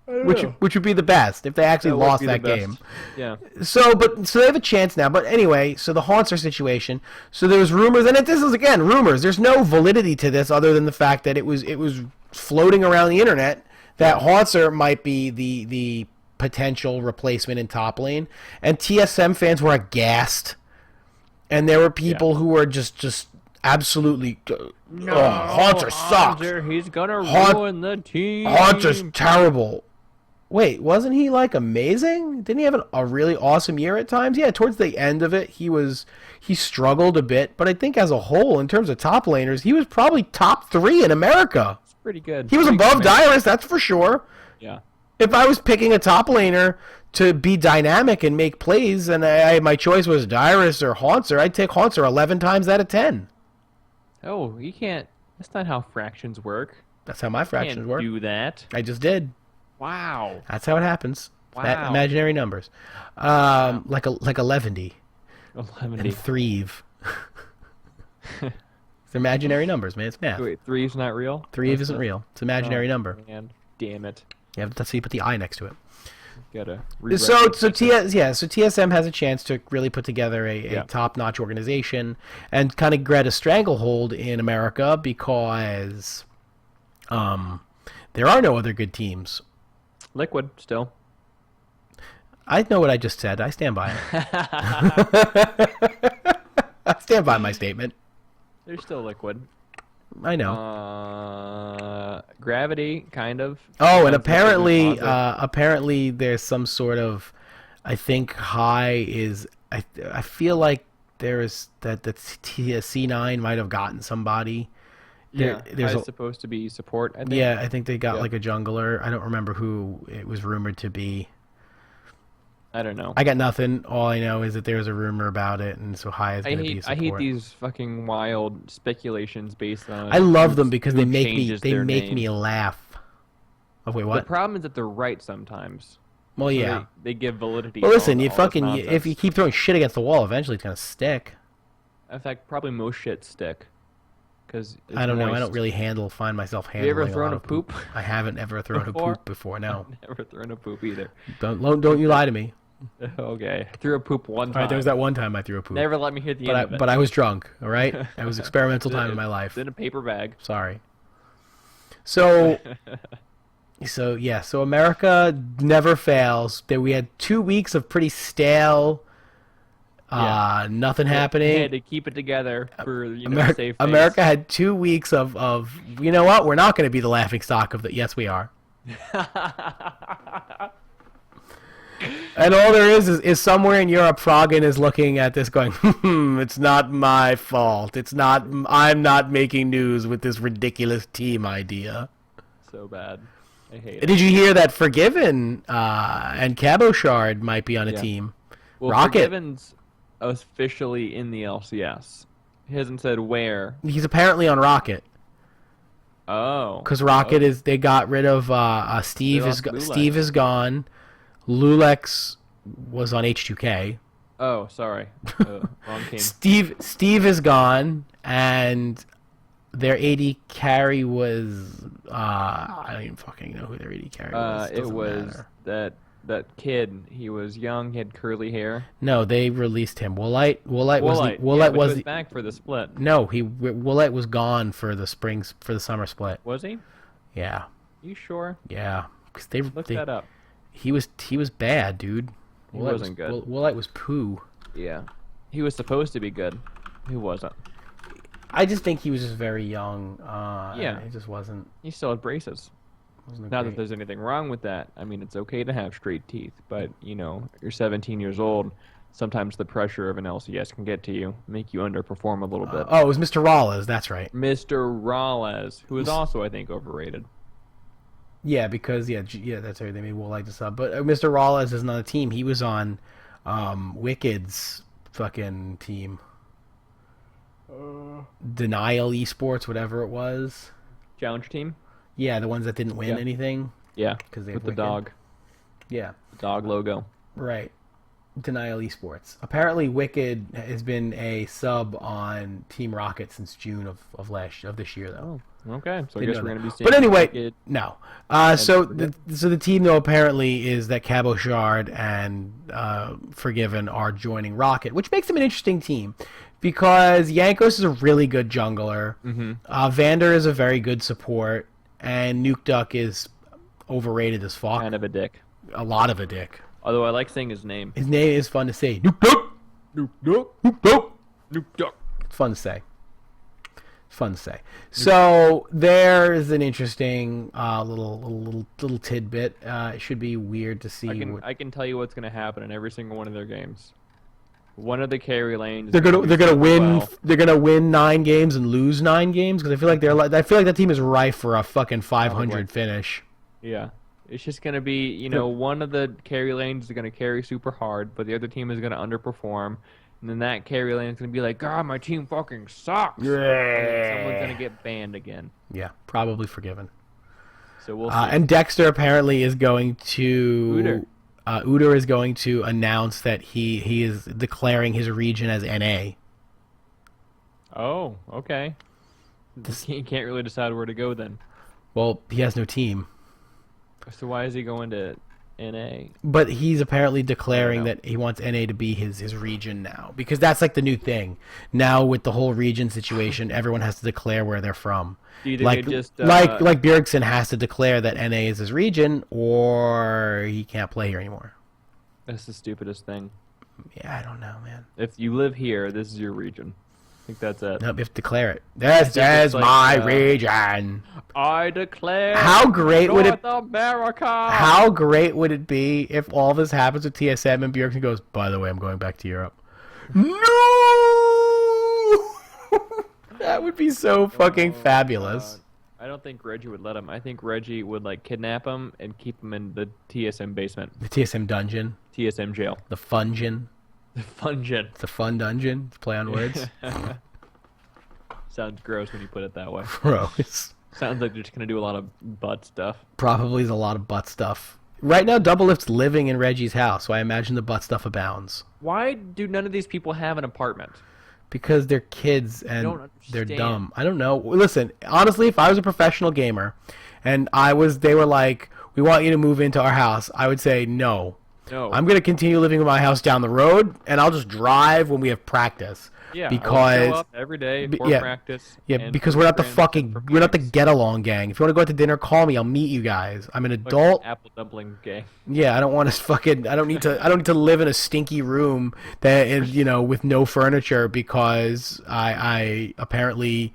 Which would be the best if they actually lost that game. Yeah. So they have a chance now. But anyway, so the Haunser situation. So there was rumors, and this is again rumors. There's no validity to this other than the fact that it was floating around the internet that Haunser might be the potential replacement in top lane, and TSM fans were aghast, and there were people who were just absolutely Haunser sucks. He's gonna ruin the team. Haunser's terrible. Wait, wasn't he like amazing? Didn't he have a really awesome year at times? Yeah, towards the end of it, he struggled a bit, but I think as a whole, in terms of top laners, he was probably top 3 in America. It's pretty good. He was Pretty above good, man. Dyrus, that's for sure. Yeah. If I was picking a top laner to be dynamic and make plays, and my choice was Dyrus or Haunter, I'd take Haunter 11 times out of 10. Oh, you can't. That's not how fractions work. That's how my fractions Can't work. do that. I just did. Wow. That's how it happens. Wow. Imaginary numbers. Like a 11 11. and Threve. It's imaginary numbers, man. It's math. Wait, 3's not real? Threve isn't real. It's an imaginary number. Man, damn it. Yeah, that's how you put the I next to it. Gotta So TSM has a chance to really put together a Yeah. top-notch organization and kind of get a stranglehold in America because there are no other good teams. Liquid still. I know what I just said. I stand by it. I stand by my statement. They're still liquid. I know. Gravity, kind of. Oh, and Sometimes apparently there's some sort of, I think High is, I feel like there is that C9 might have gotten somebody. There's supposed to be support, I think. Yeah, I think they got Yeah. like a jungler. I don't remember who it was rumored to be. I don't know. I got nothing. All I know is that there's a rumor about it, and so High is going to be support. I hate these fucking wild speculations based on. I love them because who they make me changes their name. laugh. Oh wait, The what? problem is that they're right sometimes. Well, So yeah. They give validity. Well, listen, to you all this fucking nonsense. if you keep throwing shit against the wall, eventually it's gonna stick. In fact, probably most shit stick. Because I don't know. I don't really find myself handling. You ever thrown lot a of poop? I haven't ever thrown Before? a poop before. No. Never thrown a poop either. Don't you lie to me. Okay, I threw a poop one All time. right, there was that one time I threw a poop. Never let me hear the end of it. But I was drunk. All right, that was experimental time in my life. It's in a paper bag. Sorry. So America never fails. We had 2 weeks of pretty stale, nothing happening. They had to keep it together for safe days. America had 2 weeks of you know what? We're not going to be the laughing stock of the. Yes, we are. And all there is somewhere in Europe, Froggen is looking at this going, it's not my fault. I'm not making news with this ridiculous team idea. So bad. I hate it. Did you hear that Forgiven and Cabochard might be on a team? Well, Rocket. Forgiven's officially in the LCS. He hasn't said where. He's apparently on Rocket. Oh. Because Rocket they got rid of Steve. They lost Lulex. Steve is gone. Lulex was on H2K. Oh, sorry. Wrong team. Steve is gone, and their AD carry was I don't even fucking know who their AD carry was. It Doesn't was matter. that kid. He was young. He had curly hair. No, they released him. Woolite Yeah, but he was back for the split. No, Woolite was gone for the summer split. Was he? Yeah, You sure? yeah. Because Look that up. He was bad, dude. He wasn't good. Woolite was poo. Yeah. He was supposed to be good. He wasn't. I just think he was just very young. Yeah. He just wasn't. He still had braces. Wasn't Not great. that there's anything wrong with that. I mean, it's okay to have straight teeth, but you're 17 years old. Sometimes the pressure of an LCS can get to you, make you underperform a little bit. Oh, it was Mr. Rollas. That's right. Mr. Rales, who is also, I think, overrated. Yeah, because that's right. They made Woolite the sub, but Mr. Rollas isn't on the team. He was on Wicked's fucking team. Denial Esports, whatever it was. Challenge team? Yeah, the ones that didn't win Yeah. anything. Yeah, 'Cause they with have the Wicked. dog. Yeah, The dog logo. right. Denial Esports. Apparently, Wicked has been a sub on Team Rocket since June of this year, though. Oh, okay. So I Didn't guess know we're that. going to be seeing But anyway, Wicked. no. So the team though apparently is that Cabochard and Forgiven are joining Rocket, which makes them an interesting team because Yankos is a really good jungler. Mm-hmm. Vander is a very good support, and Nuke Duck is overrated as fuck. Kind of a dick. A lot of a dick. Although I like saying his name. His name is fun to say. Nuke Duck. Nuke Duck. Nuke Duck. Nuke Duck. It's fun to say. fun to say. So there's an interesting little tidbit. It should be weird to see. I can tell you what's going to happen in every single one of their games. One of the carry lanes. They're gonna win. Well. They're gonna win 9 games and lose 9 games because I feel like that team is rife for a fucking 500 finish. Yeah, it's just gonna be one of the carry lanes is gonna carry super hard, but the other team is gonna underperform, and then that carry lane is gonna be like, God, my team fucking sucks. Yeah. And someone's gonna get banned again. Yeah, probably forgiven. So we'll see. And Dexter apparently is going to. Uter is going to announce that he is declaring his region as NA. Oh, okay. He can't really decide where to go then. Well, he has no team. So why is he going to NA? But he's apparently declaring that he wants NA to be his region now. Because that's like the new thing. Now with the whole region situation, everyone has to declare where they're from. Like Bjergsen has to declare that NA is his region or he can't play here anymore. That's the stupidest thing. Yeah, I don't know, man. If you live here, this is your region. I think that's it. No, you have to declare it. This is my region. I declare How great North would it America. How great would it be if all this happens with TSM and Bjergsen goes, by the way, I'm going back to Europe. No! That would be so fucking fabulous. I don't think Reggie would let him. I think Reggie would kidnap him and keep him in the TSM basement. The TSM dungeon. TSM jail. The Fungeon. The Fungeon. It's a fun dungeon. It's play on words. Sounds gross when you put it that way. Gross. Sounds like they're just gonna do a lot of butt stuff. Probably is a lot of butt stuff. Right now, DoubleLift's living in Reggie's house, so I imagine the butt stuff abounds. Why do none of these people have an apartment? Because they're kids and they're dumb. I don't know. Listen, honestly, if I was a professional gamer and they were like, we want you to move into our house, I would say no. No. I'm going to continue living in my house down the road, and I'll just drive when we have practice. Yeah, because show up every day for practice. Yeah, because we're not the get along gang. If you want to go out to dinner, call me. I'll meet you guys. I'm an adult. Apple dumpling gang. Yeah, I don't want to I don't need to live in a stinky room that is, with no furniture because I apparently,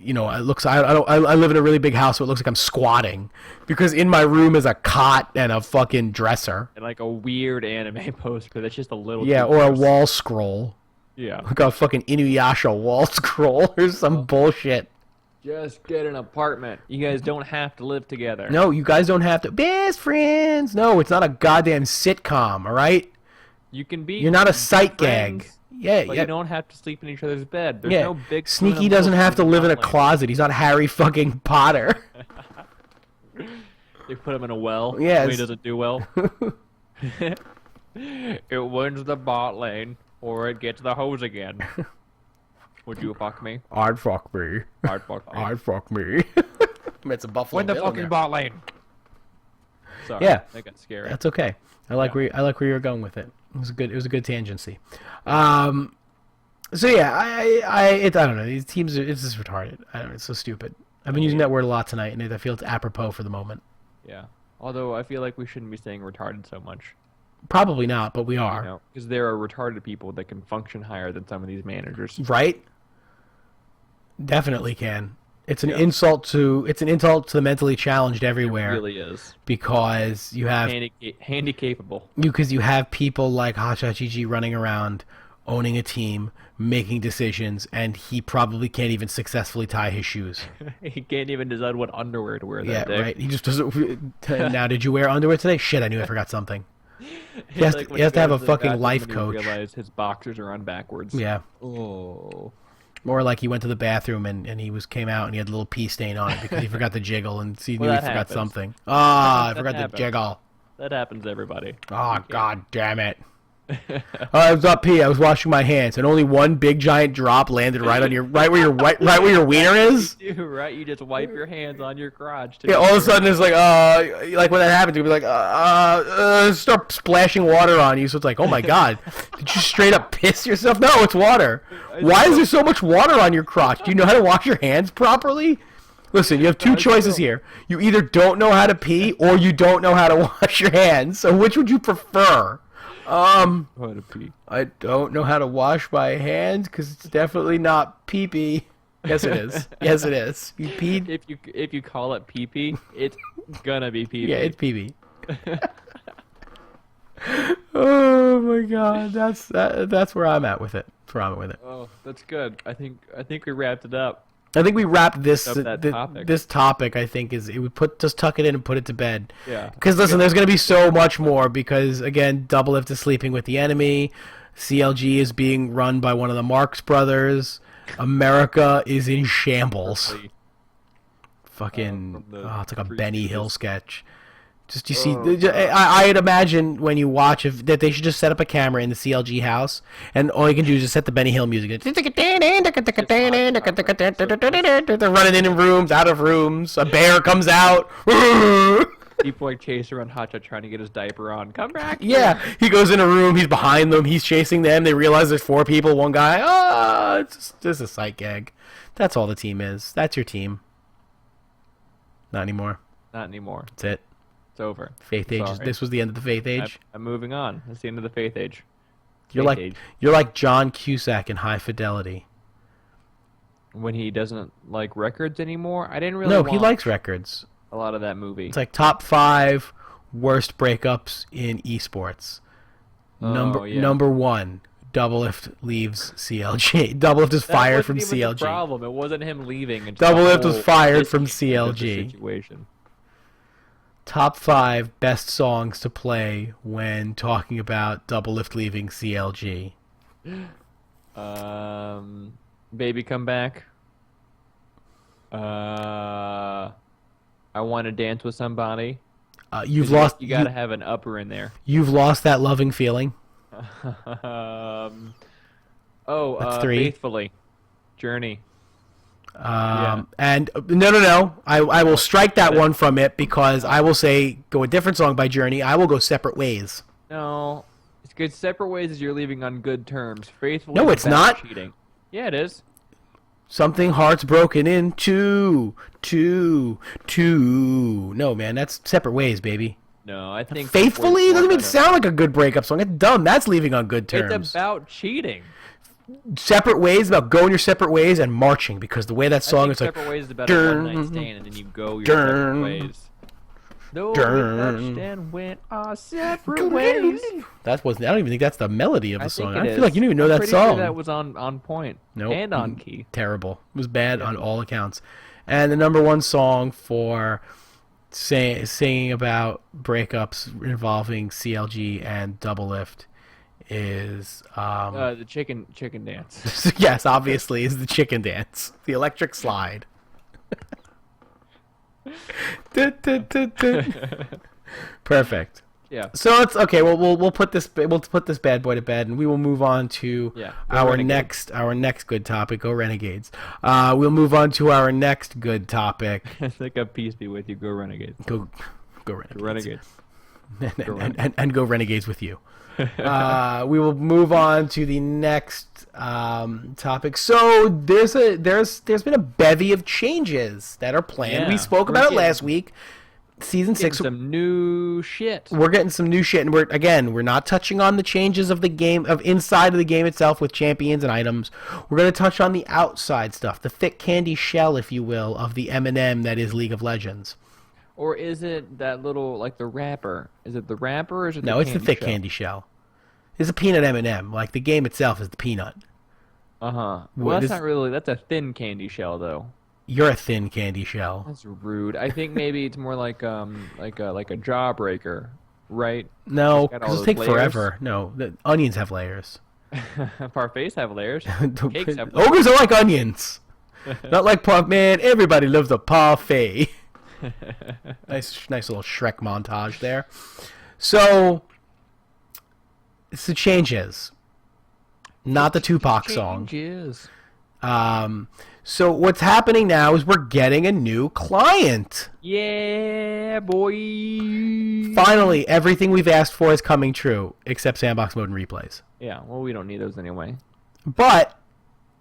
I live in a really big house, so it looks like I'm squatting because in my room is a cot and a fucking dresser and like a weird anime poster that's just a little or a wall scroll. Yeah. Like a fucking Inuyasha wall scroll or some bullshit. Just get an apartment. You guys don't have to live together. No, you guys don't have to. Best friends. No, it's not a goddamn sitcom, all right? You can be. You're not a sight gag. Yeah, but you don't have to sleep in each other's bed. There's no big. Sneaky doesn't have to live in a closet. He's not Harry fucking Potter. They put him in a well. Yeah. So he doesn't do well. It wins the bot lane. Or it gets the hose again. Would you fuck me? I'd fuck me. I'd fuck me. I'd fuck me. It's a Buffalo Win the Bill fucking bot lane. Sorry, yeah, that got scary. That's okay. I like where you were going with it. It was a good tangency. So yeah, I don't know. These teams it's just retarded. I don't know. It's so stupid. I've been using that word a lot tonight, and I feel it's apropos for the moment. Yeah. Although I feel like we shouldn't be saying retarded so much. Probably not, but we are. Because there are retarded people that can function higher than some of these managers. Right? Definitely can. It's an insult to the mentally challenged everywhere. It really is. Because you have handicapable. Because you have people like HotShot GG running around, owning a team, making decisions, and he probably can't even successfully tie his shoes. He can't even decide what underwear to wear that day. Yeah, right. He just doesn't. Now, did you wear underwear today? Shit, I knew I forgot something. He has to have a fucking life coach. Realize his boxers are on backwards. Yeah. Oh. Or like he went to the bathroom and he came out and he had a little pee stain on it because he forgot to jiggle and he knew he forgot something. I forgot to jiggle. That happens to everybody. Oh, God damn it. I was not pee. I was washing my hands, and only one big giant drop landed right where your wiener is. Right, you just wipe your hands on your crotch. Yeah, all of a sudden it's like when that happens, you'll be like start splashing water on you. So it's like, oh my God, did you straight up piss yourself? No, it's water. Why is there so much water on your crotch? Do you know how to wash your hands properly? Listen, you have two choices here. You either don't know how to pee or you don't know how to wash your hands. So which would you prefer? How to pee. I don't know how to wash my hands because it's definitely not pee-pee. Yes, it is. Yes, it is. You peed. If you call it pee-pee, it's gonna be pee-pee. Yeah, it's PB. Oh my God, that's where I'm at with it. That's where I'm at with it. Oh, that's good. I think we wrapped it up. I think we wrapped this Up that topic. this topic. I think is it would just tuck it in and put it to bed. Yeah. Because listen, there's going to be so much more. Because again, DoubleLift is sleeping with the enemy. CLG is being run by one of the Marx brothers. America is in shambles. Fucking, it's like a Benny Hill sketch. Just you see, I'd imagine when you watch that they should just set up a camera in the CLG house, and all you can do is just set the Benny Hill music. They're running in rooms, out of rooms. A bear comes out. People like chase around HotShot trying to get his diaper on. Come back. Yeah, he goes in a room. He's behind them. He's chasing them. They realize there's 4 people. One guy. It's just a sight gag. That's all the team is. That's your team. Not anymore. Not anymore. That's it. It's over. Faith Age. Sorry. This was the end of the Faith Age. I'm moving on. That's the end of the Faith Age. You're like John Cusack in High Fidelity. When he doesn't like records anymore, I didn't really. No, he watch likes records. a lot of that movie. It's like top 5 worst breakups in esports. Number 1, DoubleLift leaves CLG. DoubleLift is fired from That wasn't even CLG. the problem. It wasn't him leaving. It's DoubleLift the was whole fired from discontent of the CLG. situation. Top 5 best songs to play when talking about DoubleLift leaving CLG. Baby Come Back. I Want to Dance with Somebody. You gotta have an upper in there. You've lost that loving feeling. That's 3. Faithfully. Journey. And no. I will strike that one from it because I will say go a different song by Journey. I will go Separate Ways. No, it's good. Separate Ways is you're leaving on good terms. Faithfully. No, is it's about not. Cheating. Yeah, it is. Something hearts broken in two. No, man, that's Separate Ways, baby. No, I think Faithfully doesn't even sound like a good breakup song. It's dumb. That's leaving on good terms. It's about cheating. Separate Ways is about going your separate ways and marching because the way that song is like. Separate Ways is about a one-night stand, and then you go your separate ways. Though we touched and went our separate ways. I don't even think that's the melody of the song. I feel like you didn't even know I'm that pretty song. Sure that was on point. Nope. And on key. Terrible. It was bad on all accounts. And the number 1 song for singing about breakups involving CLG and DoubleLift is The chicken dance. yes, obviously, is the chicken dance, the electric slide. Perfect. Yeah. So it's okay. Well, we'll put this bad boy to bed, and we will move on to our next good topic. Go Renegades. We'll move on to our next good topic. It's like a peace be with you. Go Renegades. Go Renegades. Go Renegades. and go Renegades with you. We will move on to the next topic. So there's been a bevy of changes that are planned. Yeah, we spoke about it last week. Season 6. Some new shit. We're getting some new shit, and we're not touching on the changes of the game of inside of the game itself with champions and items. We're going to touch on the outside stuff, the thick candy shell, if you will, of the M&M that is League of Legends. Or is it that little, like the wrapper? Is it the wrapper or is it No, it's the thick candy shell. It's a peanut M&M. Like, the game itself is the peanut. Uh-huh. Well, that's not really... That's a thin candy shell, though. You're a thin candy shell. That's rude. I think maybe it's more like a jawbreaker, right? No, because it'll take forever. No, the onions have layers. Parfaits have layers. Cakes have layers. Ogres are like onions. Not like man, everybody loves a parfait. Nice little Shrek montage there. So, it's the changes. Not the Tupac song. Changes. So what's happening now is we're getting a new client. Yeah, boy. Finally, everything we've asked for is coming true, except sandbox mode and replays. Yeah, well, we don't need those anyway. But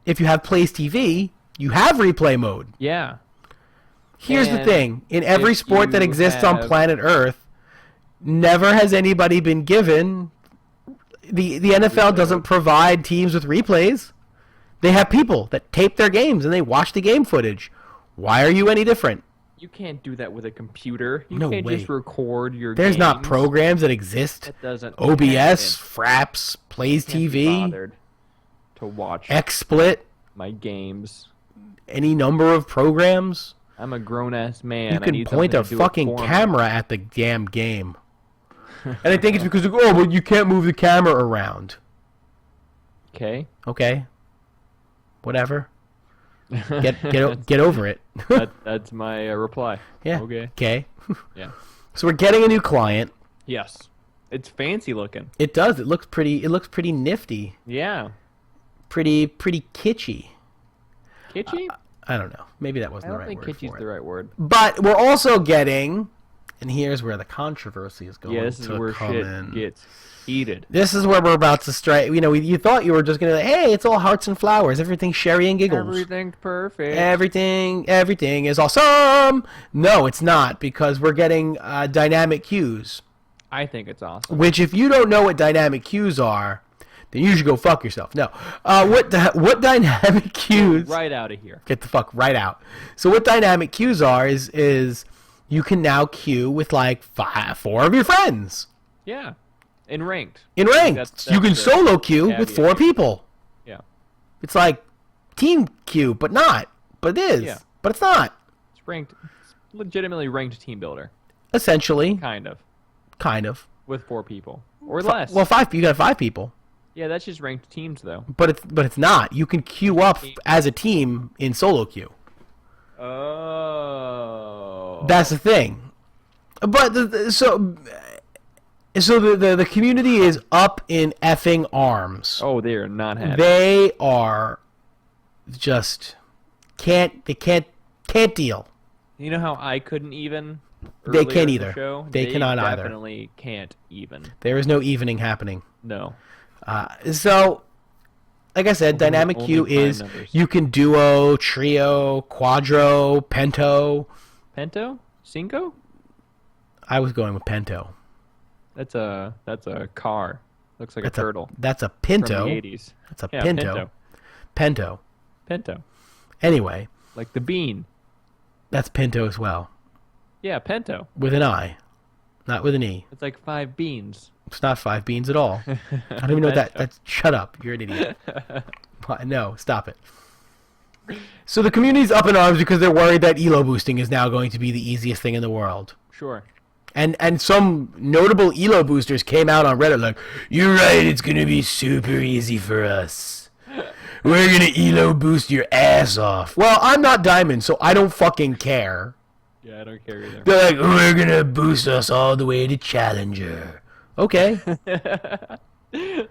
if you have Plays TV, you have replay mode. Yeah. Here's the thing. In every sport that exists on planet Earth, never has anybody been given... The NFL doesn't provide teams with replays. They have people that tape their games and they watch the game footage. Why are you any different? You can't do that with a computer. You No can't way. just record your There's games. not programs that exist. That doesn't OBS, Fraps, Plays can't be TV, bothered to watch XSplit, my games. any number of programs. I'm a grown-ass man. You I can need point something a to do it fucking for me. camera at the damn game. And I think it's because, oh, but you can't move the camera around. Okay. Okay. Whatever. Get over it. That's my reply. Yeah. Okay. Okay. Yeah. So we're getting a new client. Yes. It's fancy looking. It does. It looks pretty nifty. Yeah. Pretty kitschy. Kitschy? I don't know. Maybe that I wasn't the don't right think word kitschy's for the it. right word. But we're also getting, and here's where the controversy is going Yeah, this is to where come shit in. gets heated. This is where we're about to strike. You know, you thought you were just gonna, hey, it's all hearts and flowers. Everything's sherry and giggles. Everything's perfect. Everything is awesome. No, it's not, because we're getting dynamic cues. I think it's awesome. Which, if you don't know what dynamic cues are, then you should go fuck yourself. No, what dynamic cues? Right out of here. Get the fuck right out. So what dynamic cues are is you can now queue with like 4 of your friends Yeah. In ranked. in ranked. That's You can the solo queue with caveat. 4 people. Yeah. It's like team queue, but not. But it is. Yeah. But it's not. It's ranked. It's legitimately ranked team builder. Essentially, Kind of. With 4 people. Or less. Well, 5. You got 5 people. Yeah, that's just ranked teams, though. But it's not. You can queue up as a team in solo queue. Oh. That's the thing. But so the community is up in effing arms. Oh, they are not happy. They are just can't deal. You know how I couldn't even? They earlier can't in the either. show? They cannot either. Definitely can't even. There is no evening happening. No. So, like I said, dynamic only queue prime is numbers. you can duo, trio, quadro, pento. Pento? Cinco? I was going with pento. That's a car. Looks like That's a turtle. That's a From pinto. the 80s. That's a Yeah, pinto. Pento. Pinto. Anyway, Like the bean. that's pinto as well, Yeah, pinto. with an I, not with an E. It's like 5 beans. It's not 5 beans at all. I don't even know what that. That's shut up. You're an idiot. No, stop it. So the community's up in arms because they're worried that elo boosting is now going to be the easiest thing in the world. Sure. And some notable elo boosters came out on Reddit like, you're right, it's going to be super easy for us. We're going to elo boost your ass off. Well, I'm not Diamond, so I don't fucking care. Yeah, I don't care either. They're like, we're going to boost us all the way to Challenger. Okay.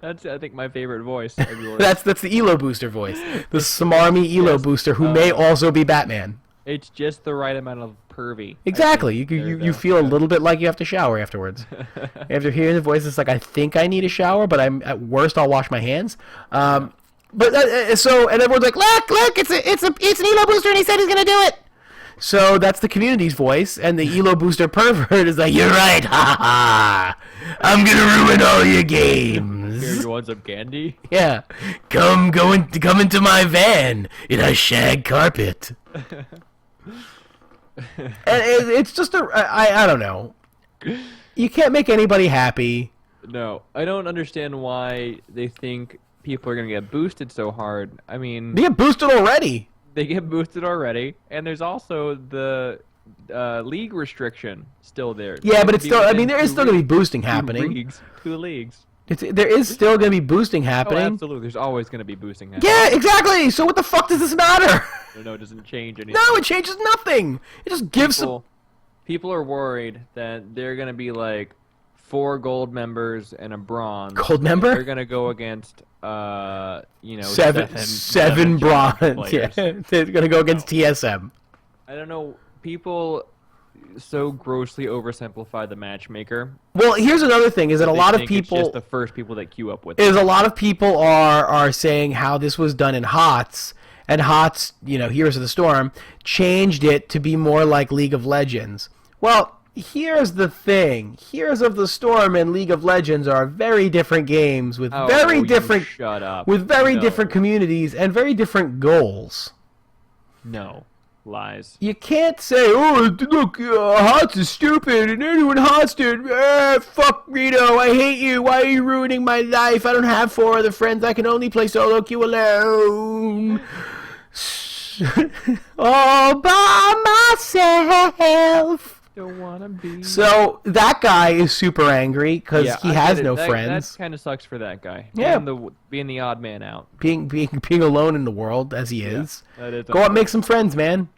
That's, I think, my favorite voice. of yours. That's the elo booster voice. The smarmy elo booster who may also be Batman. It's just the right amount of pervy. Exactly. I think, You feel a little bit like you have to shower afterwards. After hearing the voice, it's like, I think I need a shower, but at worst I'll wash my hands. And everyone's like, look, it's an elo booster, and he said he's gonna do it. So that's the community's voice, and the elo booster pervert is like, you're right, ha ha. I'm gonna ruin all your Here games. you want some candy? Yeah, come into my van. It has shag carpet. And it's just I don't know. You can't make anybody happy. No, I don't understand why they think people are gonna get boosted so hard. I mean, They get boosted already. they get boosted already, and there's also the league restriction still there. Yeah, but It it's can be still. I within mean, there is two still gonna be leagues- boosting two happening. leagues. There is still gonna be boosting Oh, happening. absolutely. There's always gonna be boosting happening. Yeah, exactly. So what the fuck does this matter? No, it doesn't change anything. No, it changes nothing. It just gives some. People are worried that they're gonna be like 4 gold members and a bronze. Gold member? They're gonna go against Seven challenger bronze. Yeah, players. they're gonna go against TSM. I don't know. People so grossly oversimplify the matchmaker. Well, here's another thing: is that a They lot of think it's people just the first people that queue up with. are saying how this was done in HOTS, and HOTS, Heroes of the Storm, changed it to be more like League of Legends. Well, here's the thing. Heroes of the Storm and League of Legends are very different games with Shut up. with very No. different communities and very different goals. No. Lies. You can't say, oh, look, HOTS is stupid, and anyone HOTS did, fuck Rito, I hate you, why are you ruining my life? I don't have 4 other friends, I can only play solo queue alone. All by myself. Don't wanna be. So that guy is super angry because he has no friends. That kind of sucks for that guy. Yeah. Being the odd man out. Being alone in the world as he is. That is Go out and make some friends, man.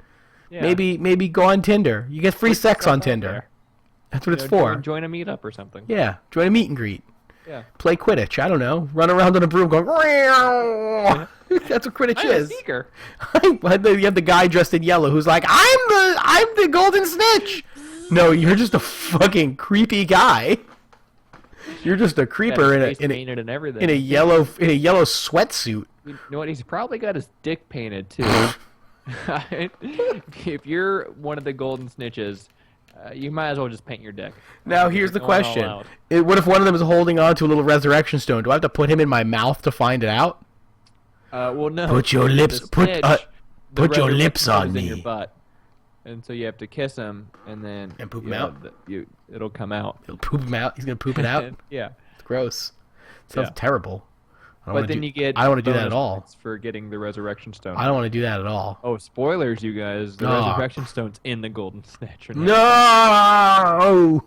Yeah. Maybe go on Tinder. You get free sex on Tinder. there. That's what it's for. Join a meetup or something. Yeah, join a meet and greet. Yeah. Play Quidditch. I don't know. Run around on a broom going. That's what Quidditch I'm a is. seeker. You have the guy dressed in yellow who's like, I'm the golden snitch. No, you're just a fucking creepy guy. You're just a creeper painted and everything. in a yellow sweatsuit. You know what? He's probably got his dick painted too. If you're one of the golden snitches, you might as well just paint your dick. Now here's the Going all question: out. what if one of them is holding on to a little resurrection stone? Do I have to put him in my mouth to find it out? Well, no. Put your lips. The Put snitch, the your resurrection lips stone on is in your me. butt. And so you have to kiss him, and then And poop him you know, out? it'll come out. He'll poop him out. He's gonna poop it out. Yeah. It's gross. Sounds Yeah. terrible. I don't But then you get. I don't want to do that bonus at all. points for getting the resurrection stone. I don't want to do that at all. Oh, spoilers, you guys! The Ah. resurrection stone's in the golden snitch. Or not. No!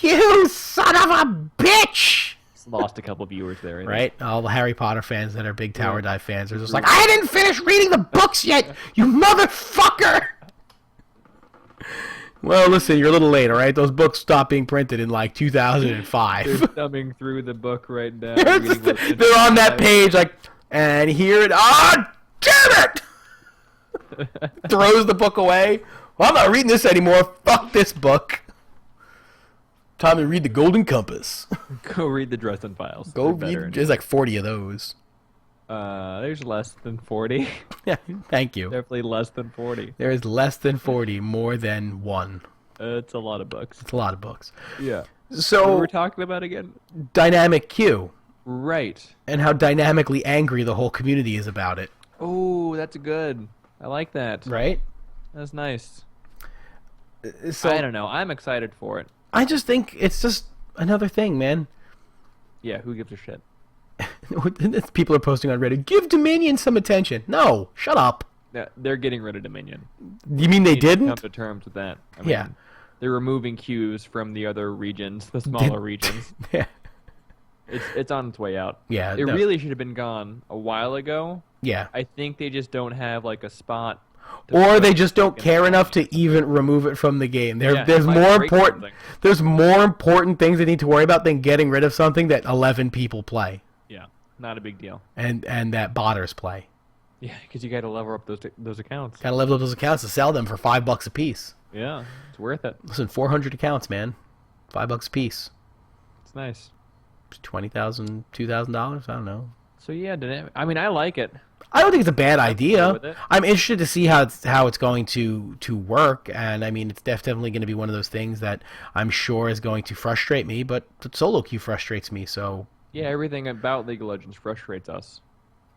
You son of a bitch! Just lost a couple viewers there. I think. Right? All the Harry Potter fans that are big Tower Dive fans are just like, I didn't finish reading the books yet, you motherfucker! Well, listen, you're a little late, all right? Those books stopped being printed in like 2005. They're thumbing through the book right now. reading what's in They're on that it. page, like, and here it. Ah, damn it! Throws the book away. Well, I'm not reading this anymore. Fuck this book. Time to read the Golden Compass. Go read the Dresden Files. Go They're better. read. There's like 40 of those. There's less than 40. Yeah, thank you. Definitely less than 40. There is less than 40, more than one. It's a lot of books. It's a lot of books. Yeah. So What were we talking about again? dynamic queue Right. and how dynamically angry the whole community is about it. Oh, that's good. I like that. Right? That's nice. So I don't know. I'm excited for it. I just think it's just another thing, man. Yeah, who gives a shit? People are posting on Reddit, give Dominion some attention. No, shut up. Yeah, they're getting rid of Dominion. You mean they Need to come didn't? to terms with that. I Yeah. mean, they're removing queues from the other regions, the smaller regions. Yeah. It's on its way out. Yeah, It no. really should have been gone a while ago. Yeah. I think they just don't have like a spot. to Or put they just don't fucking care enough Dominion. to even remove it from the game. Yeah, There's it might more break important. something. There's more important things they need to worry about than getting rid of something that 11 people play Yeah, not a big deal. and that botters play. Yeah, because you got to level up those accounts. Gotta level up those accounts to sell them for $5 a piece. Yeah, it's worth it. Listen, 400 accounts, man, $5 a piece. It's nice. $20,000, $2,000. I don't know. So yeah, I mean, I like it. I don't think it's a bad go idea. with it. I'm interested to see how it's going to work, and I mean, it's definitely going to be one of those things that I'm sure is going to frustrate me. But solo queue frustrates me, so Yeah, everything about League of Legends frustrates us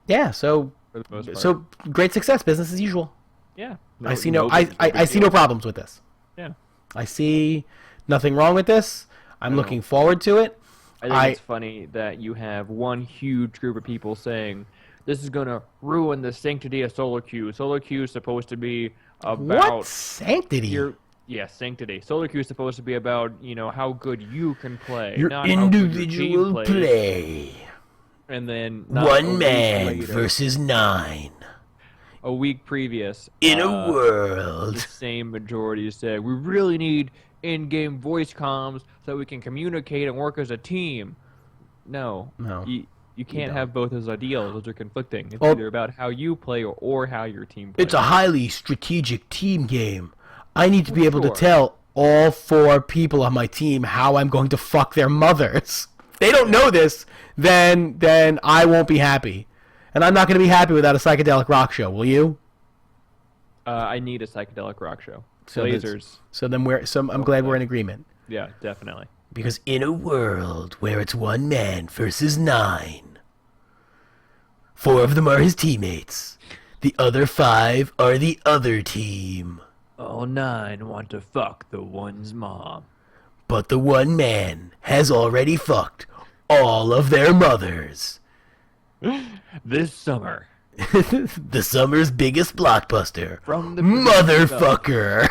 yeah. So for the most part. so great success, business as usual. yeah, I see no big I see no deal. problems with this. Yeah, I see nothing wrong with this. I'm No. looking forward to it. I think it's funny that you have one huge group of people saying this is gonna ruin the sanctity of solo queue. Solo queue is supposed to be about What sanctity? your sanctity. Solo queue is supposed to be about how good you can play, Your not how good your team individual plays. play. And then not a One week man later, versus 9 a week previous in a the world. same majority said we really need in-game voice comms so that we can communicate and work as a team. No, No. You can't don't. have both those ideals. Those are conflicting. It's Well- either about how you play or how your team plays. It's a highly strategic team game. I need to be able to Sure. tell all 4 people on my team how I'm going to fuck their mothers. If they don't know this, then I won't be happy. And I'm not going to be happy without a psychedelic rock show, will you? I need a psychedelic rock show. Blazers. I'm glad we're in agreement. Yeah, definitely. Because in a world where it's one man versus 9, 4 of them are his teammates. The other 5 are the other team. All 9 want to fuck the one's mom. But the one man has already fucked all of their mothers. This summer. The summer's biggest blockbuster. From the Motherfucker.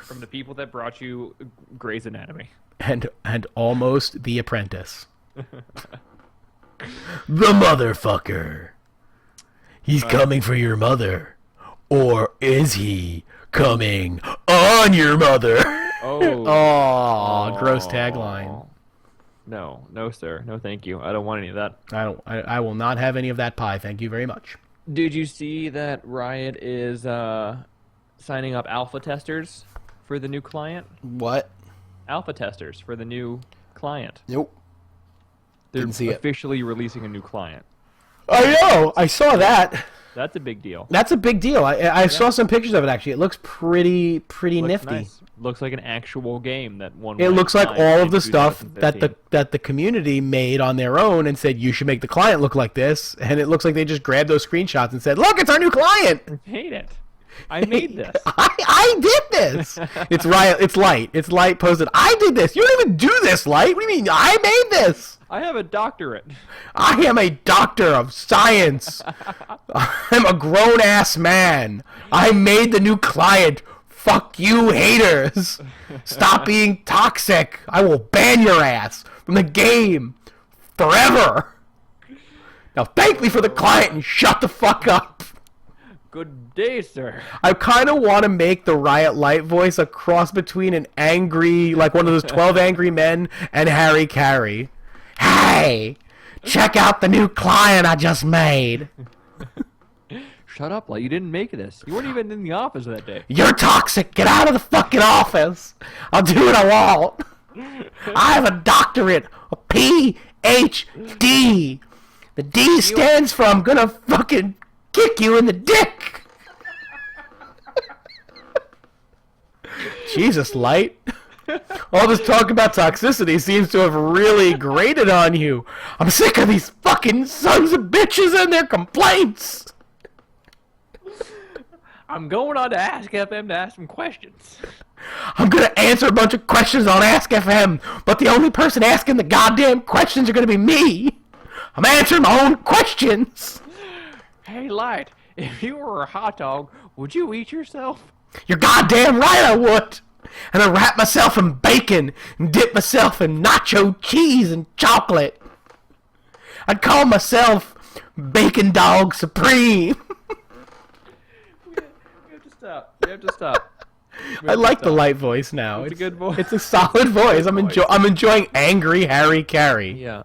From the people that brought you Grey's Anatomy. And almost The Apprentice. The motherfucker. He's coming for your mother. Or is he coming on your mother? Oh, gross tagline. No, sir. No, thank you. I don't want any of that. I will not have any of that pie. Thank you very much. Did you see that Riot is signing up alpha testers for the new client? What? Alpha testers for the new client. Nope. They're Didn't see it. officially releasing a new client. I know. I saw that. That's a big deal. That's a big deal. I saw some pictures of it, actually. It looks pretty Looks nifty. nice. Looks like an actual game that one. It looks like all of the stuff that 2015. the community made on their own and said, you should make the client look like this. And it looks like they just grabbed those screenshots and said, look, it's our new client. I hate it. I made this. I did this. It's Riot. It's Light. It's Light posted, I did this. You don't even do this, Light. What do you mean? I made this. I have a doctorate. I am a doctor of science. I'm a grown-ass man. I made the new client. Fuck you, haters. Stop being toxic. I will ban your ass from the game forever. Now thank me for the client and shut the fuck up. Good day, sir. I kind of want to make the Riot Light voice a cross between an angry, like one of those 12 Angry Men and Harry Carey. Hey, check out the new client I just made. Shut up, like you didn't make this. You weren't even in the office that day. You're toxic. Get out of the fucking office. I'll do what I want. I have a doctorate, a PhD. The D stands for I'm gonna fucking kick you in the dick. Jesus, Light. All this talk about toxicity seems to have really grated on you. I'm sick of these fucking sons of bitches and their complaints. I'm going on to Ask FM to ask some questions. I'm gonna answer a bunch of questions on Ask FM, but the only person asking the goddamn questions are gonna be me. I'm answering my own questions. Hey, Light, if you were a hot dog, would you eat yourself? You're goddamn right I would. And I wrap myself in bacon and dip myself in nacho cheese and chocolate. I'd call myself Bacon Dog Supreme. We have to stop. We have to stop. I like the Light voice now. It's a good voice. It's a solid voice. I'm enjoying angry Harry Carey. Yeah.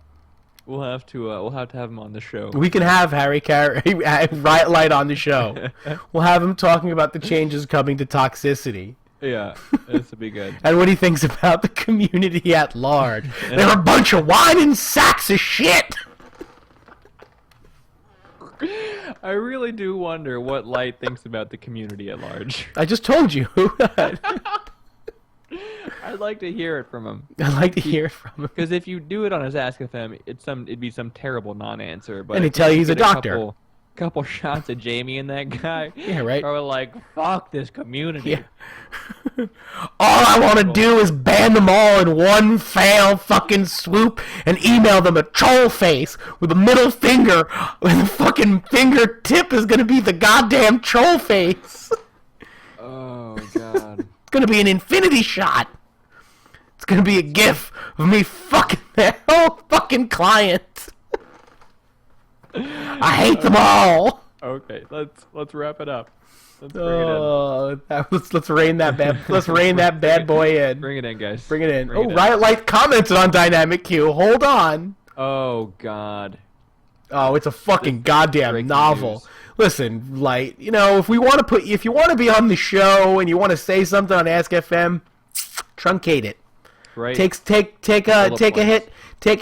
We'll have to have him on the show. We can have Harry Carey, Riot Light on the show. We'll have him talking about the changes coming to toxicity. Yeah, this would be good. And what he thinks about the community at large. They're a bunch of whining sacks of shit! I really do wonder what Light thinks about the community at large. I just told you. I'd like to hear it from him. I'd like to hear it from him. Because if you do it on his Ask FM, it'd be some terrible non-answer. But And he'd tell you he's a doctor. Couple shots at Jamie and that guy. Yeah, right. Are like, fuck this community. Yeah. All I want to do is ban them all in one foul fucking swoop and email them a troll face with a middle finger, and the fucking fingertip is gonna be the goddamn troll face. Oh god. It's gonna be an infinity shot. It's gonna be a gif of me fucking their whole fucking client. I hate them all. Okay, let's wrap it up. Let's bring it in. Let's rein that bad boy in. Bring it in, guys. Bring it in. Bring it in. Riot Light commented on Dynamic Q. Hold on. Oh god. Oh, it's a fucking goddamn breaking novel. news. Listen, Light. You know, if you want to be on the show and you want to say something on Ask FM, truncate it. Right. Take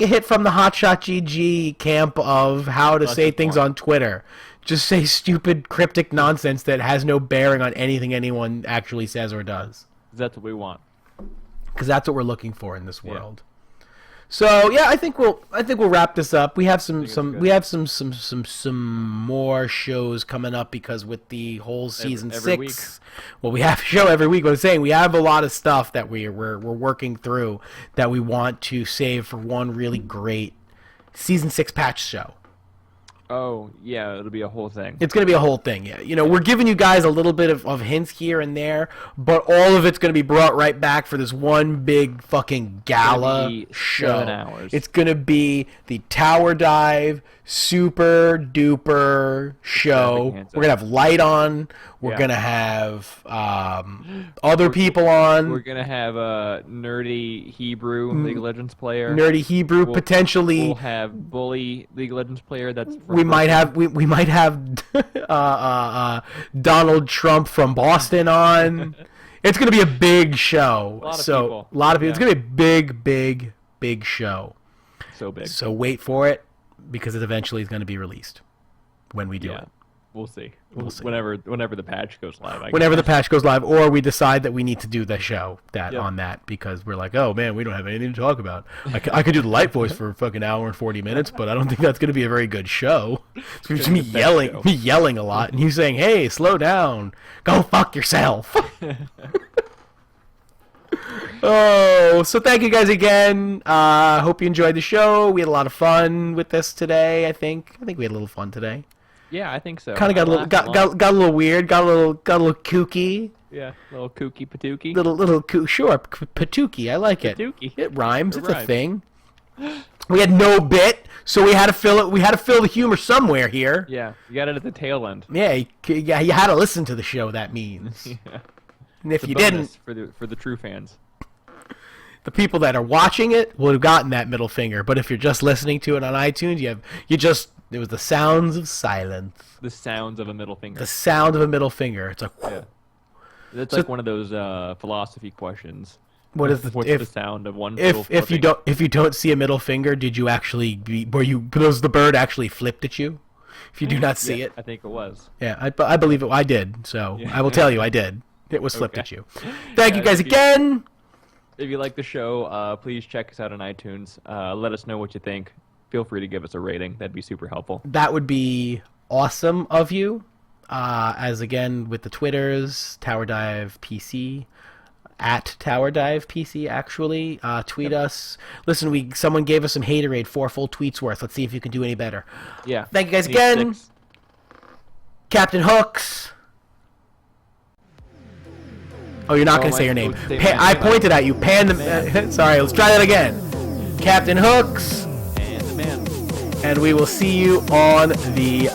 a hit from the HotShot GG camp of how to say things on Twitter. Just say stupid, cryptic nonsense that has no bearing on anything anyone actually says or does. That's what we want. Because that's what we're looking for in this world. So yeah, I think we'll wrap this up. We have some more shows coming up because with the whole season every 6, well, we have a show every week. But I'm saying we have a lot of stuff that we're working through that we want to save for one really great season 6 patch show. Oh, yeah, it'll be a whole thing. It's going to be a whole thing, yeah. You know, we're giving you guys a little bit of hints here and there, but all of it's going to be brought right back for this one big fucking gala show. 7 hours. It's going to be the Tower Dive super duper show. We're going to have Light on. We're going to have other people on. We're going to have a nerdy Hebrew League of Legends player. Nerdy Hebrew, potentially. We'll have bully League of Legends player. We might have Donald Trump from Boston on. It's going to be a big show. A lot of people. A lot of people. It's going to be a big show. So big. So wait for it because it eventually is going to be released when we do it. We'll see. We'll see. Whenever the patch goes live. Whenever the patch goes live, or we decide that we need to do the show on that because we're like, oh man, we don't have anything to talk about. I could do the light voice for a fucking hour and 40 minutes, but I don't think that's going to be a very good show. It's going to be me yelling a lot, and you saying, hey, slow down, go fuck yourself. Oh, so thank you guys again. Hope you enjoyed the show. We had a lot of fun with this today. I think we had a little fun today. Yeah, I think so. Kind of got a little weird, got a little kooky. Yeah, little kooky patooky. Sure, patooky. I like it. Patooky. It rhymes. It's a thing. We had no bit, so we had to fill it. We had to fill the humor somewhere here. Yeah, you got it at the tail end. Yeah, you had to listen to the show. That means. Yeah. And if you didn't, for the true fans. The people that are watching it would have gotten that middle finger, but if you're just listening to it on iTunes, it was the sounds of silence. The sounds of a middle finger. The sound of a middle finger. It's like, yeah. That's like one of those philosophy questions. What's the sound of one? If you don't see a middle finger, did you actually was the bird actually flipped at you? If you do not see it, I think it was. Yeah, I believe it. I did. So I will tell you, I did. It was flipped at you. Thank you guys again. If you like the show, please check us out on iTunes. Let us know what you think. Feel free to give us a rating. That'd be super helpful. That would be awesome of you. As again, with the Twitters, Tower Dive PC, at Tower Dive PC, actually. Tweet us. Listen, someone gave us some haterade, 4 full tweets worth. Let's see if you can do any better. Yeah. Thank you guys again. 6. Captain Hooks. Oh, you're not going to say your name. I pointed at you. Pan the... sorry, let's try that again. Captain Hooks. And the man. And we will see you on the